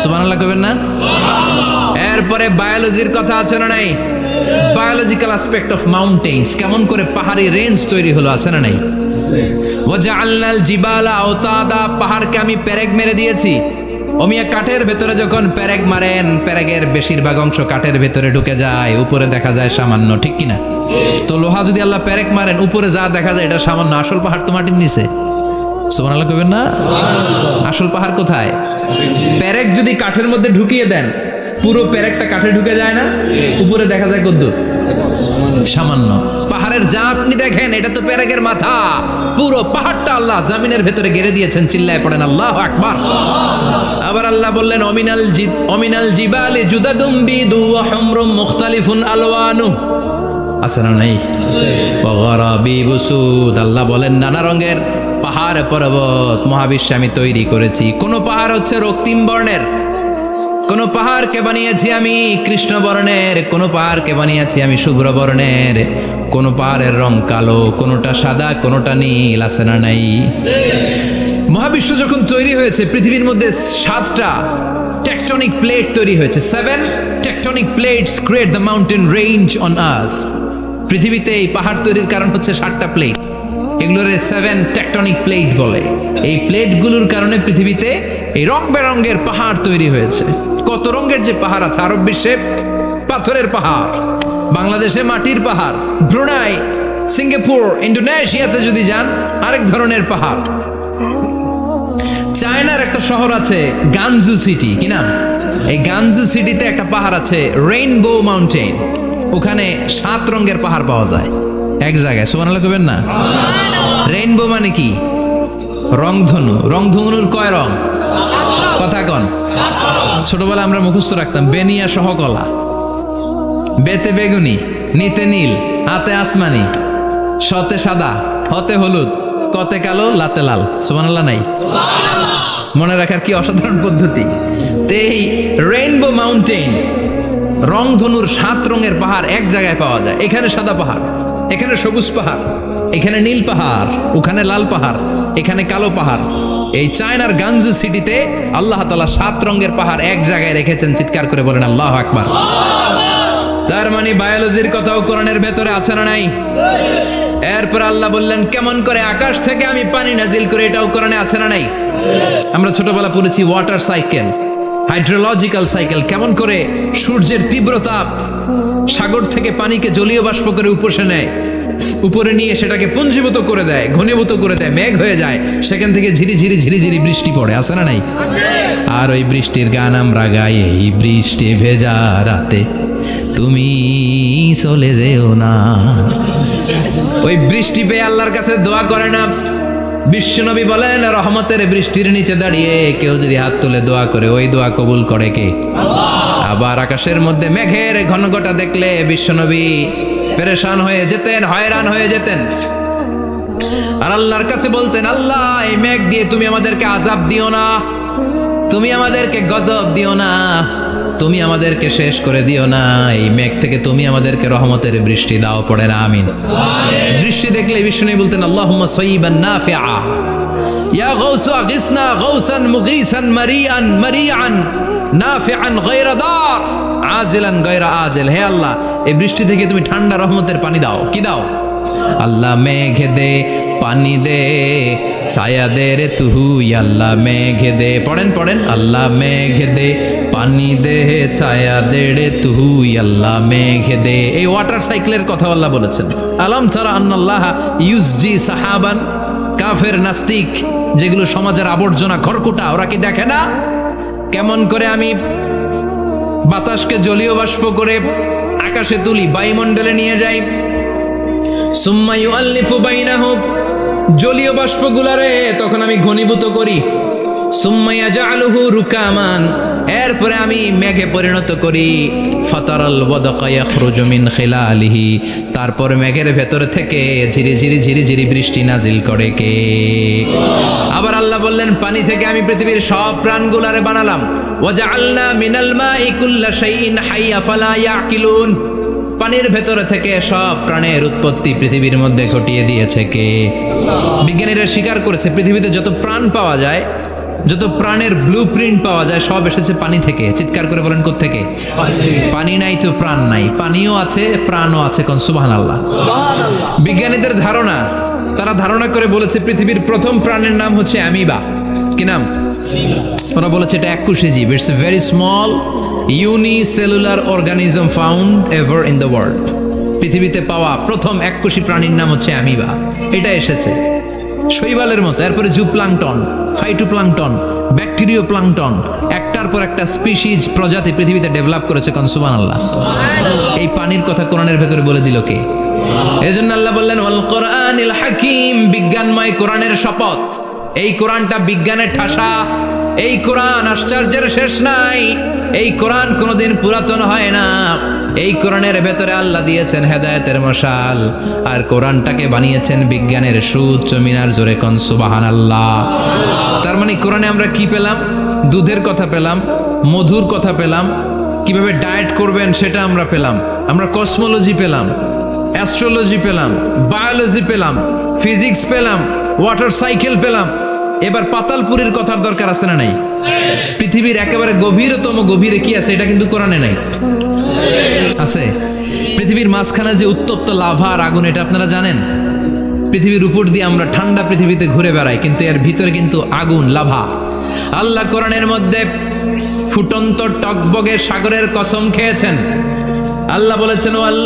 সুবহানাল্লাহ কইবেন না? এরপরে বায়োলজির কথা আছে না নাই? বায়োলজিক্যাল অ্যাসপেক্ট অফ মাউন্টেন্স, কেমন করে পাহাড়ি রেঞ্জ তৈরি হলো, আছে না নাই? ওয়াজআলনাল জিবালা আওতাদা, পাহাড়কে আমি পেরেক মেরে দিয়েছি। ওমিয়া কাঠের ভেতরে যখন পেরেক মারেন, পেরেকের বেশিরভাগ অংশ কাঠের ভেতরে ঢুকে যায়, উপরে দেখা যায় সামান্য, ঠিক কিনা? তো লোহা যদি আল্লাহ পেরেক মারেন, উপরে যা দেখা যায় এটা সামান্য, আসল পাহাড় তো মাটির নিচে। সুবহানাল্লাহ কইবেন না? আসল পাহাড় কোথায়? পেরেক যদি কাঠের মধ্যে ঢুকিয়ে দেন, পুরো পেরেকটা কাঠে ঢুকে যায় না, উপরে দেখা যায় কদ্দুর? সামান্য। পাহাড়ের যা আপনি দেখেন এটা তো পেরেকের মাথা, পুরো পাহাড়টা আল্লাহ জামিনের ভেতরে গেড়ে দিয়েছেন। চিল্লায় পড়েন আল্লাহু আকবার। আবার আল্লাহ বললেন অমিনাল জিবালি জুদাদুম বিদু ওয়া হুমরুম মুখতালিফুন আলওয়ানু, আছে না নাই? ওয়া গরাবিবু সুদ, আল্লাহ বলেন নানা রঙের পাহাড় পর্বত মহাবিশ্বে আমি তৈরি করেছি। কোন পাহাড় হচ্ছে রক্তিম বর্ণের, কোন পাহাড়কে বানিয়েছি আমি কৃষ্ণ বর্ণের, কোন পাহাড়কে বানিয়েছি আমি শুভ্র বর্ণের, কোন পাহাড়ের রং কালো, কোনটা সাদা, কোনটা নীল, আছে না নাই? মহাবিশ্ব যখন তৈরি হয়েছে, পৃথিবীর মধ্যে 7টা টেকটনিক প্লেট তৈরি হয়েছে। 7 tectonic plates create the mountain range on earth. পৃথিবীতে এই পাহাড় তৈরির কারণ হচ্ছে 7টা প্লেট, এগুলোরে 7 টেকটনিক প্লেট বলে। এই প্লেটগুলোর কারণে পৃথিবীতে এই রং বেরঙের পাহাড় তৈরি হয়েছে। কত রঙের যে পাহাড় আছে, আরব বিশ্বে পাথরের পাহাড়, বাংলাদেশে মাটির পাহাড়, ব্রুনাই, সিঙ্গাপুর, ইন্দোনেশিয়াতে যদি যান আরেক ধরনের পাহাড়। চায়নার একটা শহর আছে গানজু সিটি, কি নাম? এই গানজু সিটিতে একটা পাহাড় আছে রেইনবো মাউন্টেন, ওখানে 7 রঙের পাহাড় পাওয়া যায় এক জায়গায়। সুবহানাল্লাহ কইবেন না? রেইনবো মানে কি? রংধনু। রংধনুর কয় রং? কথা কন। ছোটবেলা আমরা মুখস্থ রাখতাম বেনিয়া সহ কলা, বেতে বেগুনি, নিতে নীল, হাতে আসমানি, শতে সাদা, হতে হলুদ, কতে কালো, লাতে লাল। সুবহানাল্লাহ নাই? মনে রাখার কি অসাধারণ পদ্ধতি। তো এই রেইনবো মাউন্টেন, রংধনুর 7 রঙের পাহাড় এক জায়গায় পাওয়া যায়। এখানে সাদা পাহাড়, এখানে সবুজ পাহাড়, এখানে নীল পাহাড়, ওখানে লাল পাহাড়, এখানে কালো পাহাড়। এই চায়নার গানজু সিটিতে আল্লাহ তাআলা 7 রঙের পাহাড় এক জায়গায় রেখেছেন। চিৎকার করে বলেন আল্লাহু আকবার। তার মানে বায়োলজির কথাও কোরআনের ভেতরে আছে না নাই? এরপর আল্লাহ বললেন কেমন করে আকাশ থেকে আমি পানি নাজিল করে, এটাও কোরআনে আছে না নাই? আমরা ছোটবেলা পড়েছি ওয়াটার সাইকেল, হাইড্রোলজিক্যাল সাইকেল, কেমন করে সূর্যের তীব্র তাপ সাগর থেকে পানিকে জলীয় বাষ্প করে উপসে নেয়, উপরে নিয়ে সেটাকে পুঞ্জীভূত করে দেয়, ঘনীভূত করে দেয়, মেঘ হয়ে যায়, সেখান থেকে ঝিরি ঝিরি ঝিরি ঝিরি বৃষ্টি পড়ে, আছে না নাই? আর ওই বৃষ্টির গান আমরা গাই, এই বৃষ্টি ভেজা রাতে তুমি চলে যেও না। ওই বৃষ্টি পেয়ে আল্লাহর কাছে দোয়া করে না? বিশ্বনবী বলেন রহমতের বৃষ্টির নিচে দাঁড়িয়ে কেউ যদি হাত তুলে দোয়া করে, ওই দোয়া কবুল করে কে? আবার আকাশের মধ্যে মেঘের ঘনঘটা দেখলে বিশ্বনবী পেরেশান হয়ে যেতেন, হয়রান হয়ে যেতেন, আর আল্লাহর কাছে বলতেন আল্লাহ এই মেঘ দিয়ে তুমি আমাদেরকে আযাব দিও না, তুমি আমাদেরকে গজব দিও না, তুমি আমাদেরকে শেষ করে দিও না, এই মেঘ থেকে তুমি আমাদেরকে রহমতের বৃষ্টি দাও। পড়ে না আমিন। বৃষ্টি দেখলে বিষ্ণু বলতেন আল্লাহুম্মা সাইয়িবান নাফিআ, ইয়া গাউসু আগিসনা গাউসান মুগীসান মারিআন মারিআন নাফিআন গায়রা দার আজিলান গায়রা আজিল। হে আল্লাহ এই বৃষ্টি থেকে তুমি ঠান্ডা রহমতের পানি দাও। কি দাও? আল্লাহ মেঘ দে পানি দে ছায়া দে রে তুহু, আল্লাহ মেঘ দে, পড়েন পড়েন, আল্লাহ মেঘ দে পানি দে ছায়া দে রে তুহু, আল্লাহ মেঘ দে। এই ওয়াটার সাইকেলের কথা আল্লাহ বলেছেন। আলাম তারা আন্নাল্লাহ ইউসজি সাহাবান, কাফের নাস্তিক যেগুলো সমাজের আবর্জনা খড়কুটা, ওরা কি দেখে না কেমন করে আমি বাতাসকে জলীয় বাষ্প করে আকাশে তুলি, বায়ুমণ্ডলে নিয়ে যাই, সুম্মা ইউআল্লিফু বাইনাহুম, জলীয় বাষ্পগুলারে তখন আমি ঘনীভূত করি, সুম্মা ইয়াজআলুহু রুকামান, এরপরে আমি মেঘে পরিণত করি, ফাতারাল ওয়াদকা ইয়াখরুজু মিন খিলালিহি, তারপর মেঘের ভেতর থেকে ঝিরি ঝিরি ঝিরি ঝিরি বৃষ্টি নাজিল করে কে? আবার আল্লাহ বললেন পানি থেকে আমি পৃথিবীর সব প্রাণগুলারে বানালাম। ওয়াজআলনা মিনাল মাই কুল্লা শাইইন হাইয়া ফালা ইয়াকিলুন, পানির ভেতরে থেকে সব প্রাণের উৎপত্তি পৃথিবীর মধ্যে ঘটিয়ে দিয়েছে কে? বিজ্ঞানীরা স্বীকার করেছে পৃথিবীতে যত প্রাণ পাওয়া যায়, যত প্রাণের ব্লুপ্রিন্ট পাওয়া যায় সব এসেছে পানি থেকে। চিৎকার করে বলেন কোত্থেকে? পানি নাই তো প্রাণ নাই, পানিও আছে প্রাণও আছে, কোন সুবহানাল্লাহ। বিজ্ঞানীদের ধারণা, তারা ধারণা করে বলেছে পৃথিবীর প্রথম প্রাণের নাম হচ্ছে অ্যামিবা। কি নাম? ওরা বলেছে এটা এককোষী জীব, it's a very small unicellular organism found ever in the world. পৃথিবীতে পাওয়া প্রথম এককোষী প্রাণীর নাম হচ্ছে অ্যামিবা। এটা এসেছে শৈবালের মতো, এরপরে জুপ্লাংটন, ফাইটোপ্লাংটন, ব্যাকটেরিও প্লাংটন, একটার পর একটা স্পিসিজ প্রজাতি পৃথিবীতে ডেভেলপ করেছে, কোন সুবহানাল্লাহ। এই পানির কথা কোরআনের ভেতরে বলে দিল কে? এজন্য আল্লাহ বললেন ওয়াল কোরআনিল হাকিম, বিজ্ঞানময় কোরআনের শপথ। এই কোরআনটা বিজ্ঞানের ঠাসা, এই কোরআন আশ্চর্যের শেষ নাই, এই কোরআন কোনোদিন পুরাতন হয় না। এই কোরআনের ভেতরে আল্লাহ দিয়েছেন হেদায়েতের মশাল, আর কোরআনটাকে বানিয়েছেন বিজ্ঞানের সুউচ্চ মিনার, জোরে কোন সুবহানাল্লাহ। তার মানে কোরআনে আমরা কি পেলাম? দুধের কথা পেলাম, মধুর কথা পেলাম, কিভাবে ডায়েট করবেন সেটা আমরা পেলাম, আমরা কসমোলজি পেলাম, অ্যাস্ট্রোলজি পেলাম, বায়োলজি পেলাম, ফিজিক্স পেলাম, ওয়াটার সাইকেল পেলাম। এবার পাতালপুরীর কথার দরকার আছে না নাই? পৃথিবীর একেবারে গভীরতম গভীরে কি আছে এটা কিন্তু কোরআনে নাই, আছে। পৃথিবীর মাঝখানে যে উত্তপ্ত লাভা আর আগুন, এটা আপনারা জানেন? পৃথিবীর উপর দিয়ে আমরা ঠান্ডা পৃথিবীতে ঘুরে বেড়াই, কিন্তু এর ভিতরে কিন্তু আগুন, লাভা। আল্লাহ কোরআনের মধ্যে ফুটন্ত টকবগে সাগরের কসম খেয়েছেন। আল্লাহ বলেছেন ওয়াল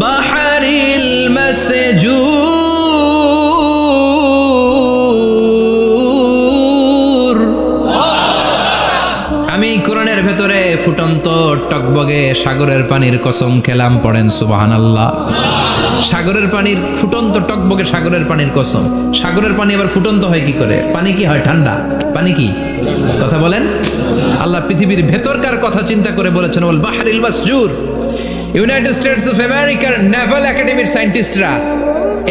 বাহারিল মাসজুর, আমি কোরআনের ভেতরে ফুটন্ত টকবগে সাগরের পানির কসম খেলাম, পড়েন সুবহানাল্লাহ। সাগরের পানির ফুটন্ত টকবগে সাগরের পানির কসম। সাগরের পানি আবার ফুটন্ত হয় কি করে? পানি কি হয়? ঠান্ডা। পানি কি? কথা বলেন। আল্লাহ পৃথিবীর ভেতরকার কথা চিন্তা করে বলেছেন ওয়াল বাহরিল মাসজুর। ইউনাইটেড স্টেটস অফ আমেরিকার নেভাল একাডেমির সায়েন্টিস্টরা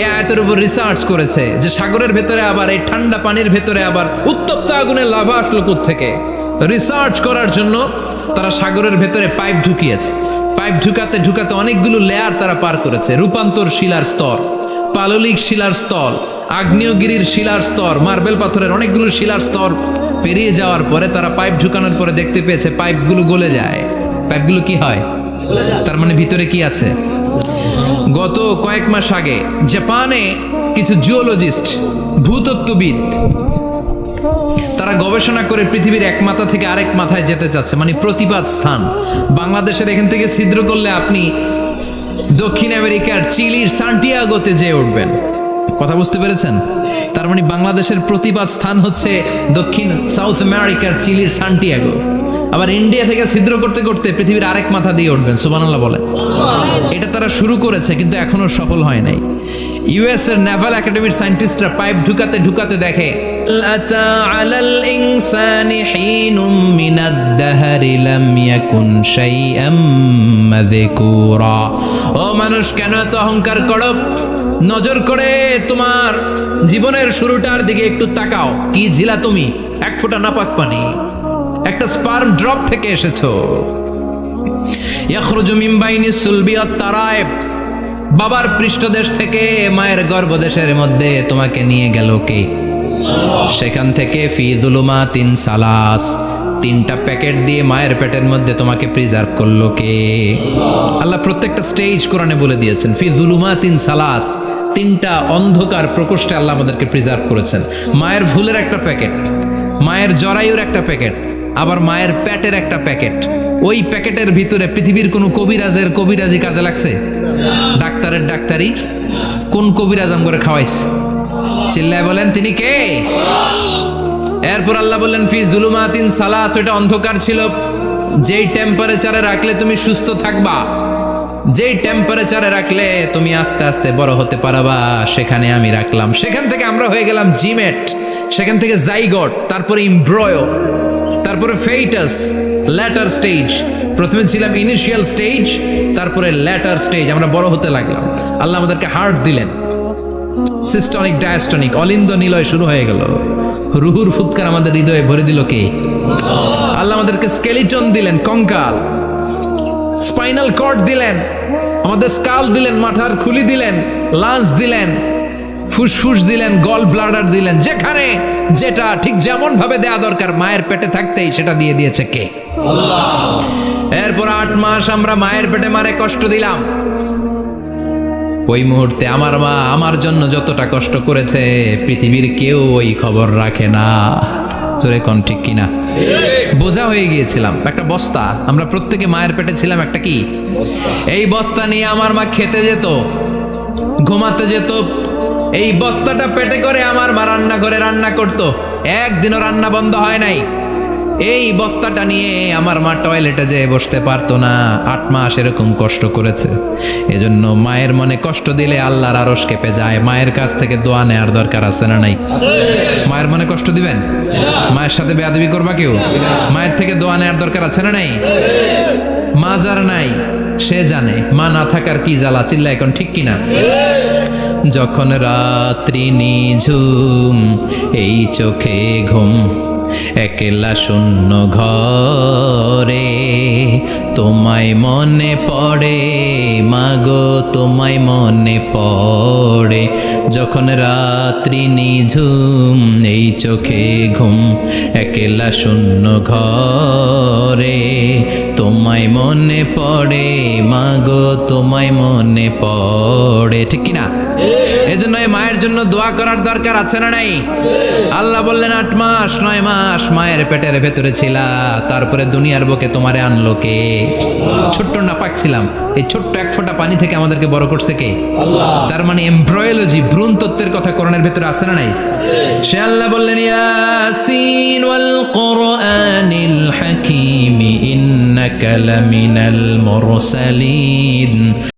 এই আয়াতের উপর রিসার্চ করেছে যে সাগরের ভেতরে আবার এই ঠান্ডা পানির ভেতরে আবার উত্তপ্ত আগুনের লাভা আসলো কোত্থেকে। রিসার্চ করার জন্য তারা সাগরের ভেতরে পাইপ ঢুকিয়েছে। পাইপ ঢুকাতে ঢুকাতে অনেকগুলো লেয়ার তারা পার করেছে। রূপান্তর শিলার স্তর, পাললিক শিলার স্তর, আগ্নেয়গিরির শিলার স্তর, মার্বেল পাথরের অনেকগুলো শিলার স্তর পেরিয়ে যাওয়ার পরে তারা পাইপ ঢুকানোর পরে দেখতে পেয়েছে পাইপগুলো গলে যায়। পাইপগুলো কি হয়? তার মানে ভিতরে কি আছে? গত কয়েক মাস আগে জাপানে কিছু জিওলজিস্ট, ভূতত্ত্ববিদ, তারা গবেষণা করে পৃথিবীর এক মাথা থেকে আরেক মাথায় যেতে চাচ্ছে, মানে প্রতিপাদ স্থান। বাংলাদেশের এখান থেকে ছিদ্র করলে আপনি দক্ষিণ আমেরিকার চিলির সান্টিয়াগোতে যেয়ে উঠবেন। কথা বুঝতে পেরেছেন? তার মানে বাংলাদেশের প্রতিপাদ স্থান হচ্ছে দক্ষিণ সাউথ আমেরিকার চিলির সান্টিয়াগো। আবার ইন্ডিয়া থেকে ছিদ্র করতে করতে পৃথিবীর আরেক মাথা দিয়ে উঠবেন। সুবহানাল্লাহ বলেন। এটা তারা শুরু করেছে কিন্তু এখনো সফল হয় নাই। ইউএস এর নেভাল একাডেমির সায়েন্টিস্টরা পাইপ ঢুকাতে ঢুকাতে দেখে আতা আলাল ইনসানি হিনুম মিনাদ দাহরি লাম ইয়াকুন শাইআম মাযকুরা। ও মানুষ, কেন এত অহংকার করো? নজর করে তোমার জীবনের শুরুটার দিকে একটু তাকাও। কি ঝিলা তুমি? এক ফোঁটা নাপাক পানি, একটা স্পার্ম ড্রপ থেকে এসেছো। ইয়াখরুজু মিন বাইনিস সুলবি ওয়াত তারায়েব, বাবার পৃষ্ঠদেশ থেকে মায়ের গর্ভদেশের মধ্যে তোমাকে নিয়ে গেল কে? সেখান থেকে ফি যুলুমাতিন সালাস, তিনটা প্যাকেট দিয়ে মায়ের পেটের মধ্যে তোমাকে প্রিজার্ভ করলো কে? আল্লাহ প্রত্যেকটা স্টেজ কোরআনে বলে দিয়েছেন। ফি যুলুমাতিন সালাস, তিনটা অন্ধকার প্রকোষ্ঠে আল্লাহ আমাদেরকে প্রিজার্ভ করেছেন। মায়ের ভুলের একটা প্যাকেট, মায়ের জরায়ুর একটা প্যাকেট, আবার মায়ের পেটের একটা প্যাকেট। ওই প্যাকেটের ভিতরে পৃথিবীর কোনো কবিরাজের কবিরাজি কাজে লাগছে? ডাক্তারের ডাক্তারি? কোন কবিরাজ আম করে খাওয়াইছে? চিল্লায় বলেন তিনি কে? এরপর আল্লাহ বললেন ফি যুলুমাতিন সালাস, ওটা অন্ধকার ছিল। যেই টেম্পারেচারে রাখলে তুমি সুস্থ থাকবা, যেই টেম্পারেচারে রাখলে তুমি আস্তে আস্তে বড় হতে পারবা, সেখানে আমি রাখলাম। সেখান থেকে আমরা হয়ে গেলাম জিমেট, সেখান থেকে জাইগট, তারপরে ইমব্রয়ো, তারপরে ফেইটাস, ল্যাটার স্টেজ। প্রথমে ছিলাম ইনিশিয়াল স্টেজ, তারপরে ল্যাটার স্টেজ, আমরা বড় হতে লাগলাম। আল্লাহ আমাদেরকে হার্ট দিলেন, সিস্টনিক ডায়াস্টনিক অলিন্দ নিলয় শুরু হয়ে গেল। রুহুর ফুৎকার আমাদের হৃদয়ে ভরে দিল কে? আল্লাহ আমাদেরকে স্কেলিটন দিলেন, কঙ্কাল, স্পাইনাল কর্ড দিলেন, আমাদের স্কাল দিলেন, মাথার খুলি দিলেন, লাঞ্চ দিলেন, ফুসফুস দিলেন, গল ব্লাডার দিলেন, যেখানে যেটা ঠিক যেমন ভাবে দেয়া দরকার মায়ের পেটে থাকতেই সেটা দিয়ে দিয়েছে কে? এরপর 8 মাস আমরা মায়ের পেটে মারে কষ্ট দিলাম। ওই মুহূর্তে আমার মা আমার জন্য যতটা কষ্ট করেছে পৃথিবীর কেউ ওই খবর রাখে না। জোরে কোন ঠিক কিনা? বোঝা হয়ে গিয়েছিলাম, একটা বস্তা। আমরা প্রত্যেকে মায়ের পেটে ছিলাম একটা কি এই বস্তা নিয়ে আমার মা খেতে যেত, ঘুমাতে যেত, এই বস্তাটা পেটে করে আমার মা রান্না করে রান্না করত, একদিনও রান্না বন্ধ হয় নাই। এই বস্তাটা নিয়ে আমার মা টয়লেটে যেয়ে বসতে পারতো না। 8 মাস এরকম কষ্ট করেছে। এজন্য মায়ের মনে কষ্ট দিলে আল্লাহর আরশ কেঁপে যায়। মায়ের কাছ থেকে দোয়া নেওয়ার দরকার আছে না নাই? মায়ের মনে কষ্ট দিবেন? মায়ের সাথে বেয়াদবি করবা কেউ? মায়ের থেকে দোয়া নেওয়ার দরকার আছে না নাই? মা যার নাই সে জানে মা না থাকার কি জ্বালা। চিল্লা এখন ঠিক কিনা? যখন রাত্রি নিঝুম এই চোখে ঘুম, একলা শূন্য ঘরে, তোমায় মনে পড়ে মাগো, তোমায় মনে পড়ে। যখন রাত্রি নিঝুম এই চোখে ঘুম, একলা শূন্য ঘরে, তোমায় মনে পড়ে মাগো, তোমায় মনে পড়ে। ঠিক কিনা? এজন্য মায়ের জন্য দোয়া করার দরকার আছে না নাই? আল্লাহ বললেন 8 মাস 9 মাস মায়ের পেটের ভেতরে ছিলা, তারপরে দুনিয়ার বুকে তোমারে আনলো কে? ছোট্ট নাপাক ছিলাম, এই ছোট্ট এক ফোঁটা পানি থেকে আমাদেরকে বড় করছে কে? তার মানে এমব্রয়োলজি, ভ্রূণ তত্ত্বের কথা কোরআনের ভেতরে আছে না নাই? সে আল্লাহ বললেন ইয়াসিন ওয়াল কোরআনিল হাকিম ইন্নাকা লামিনাল মুরসালিন।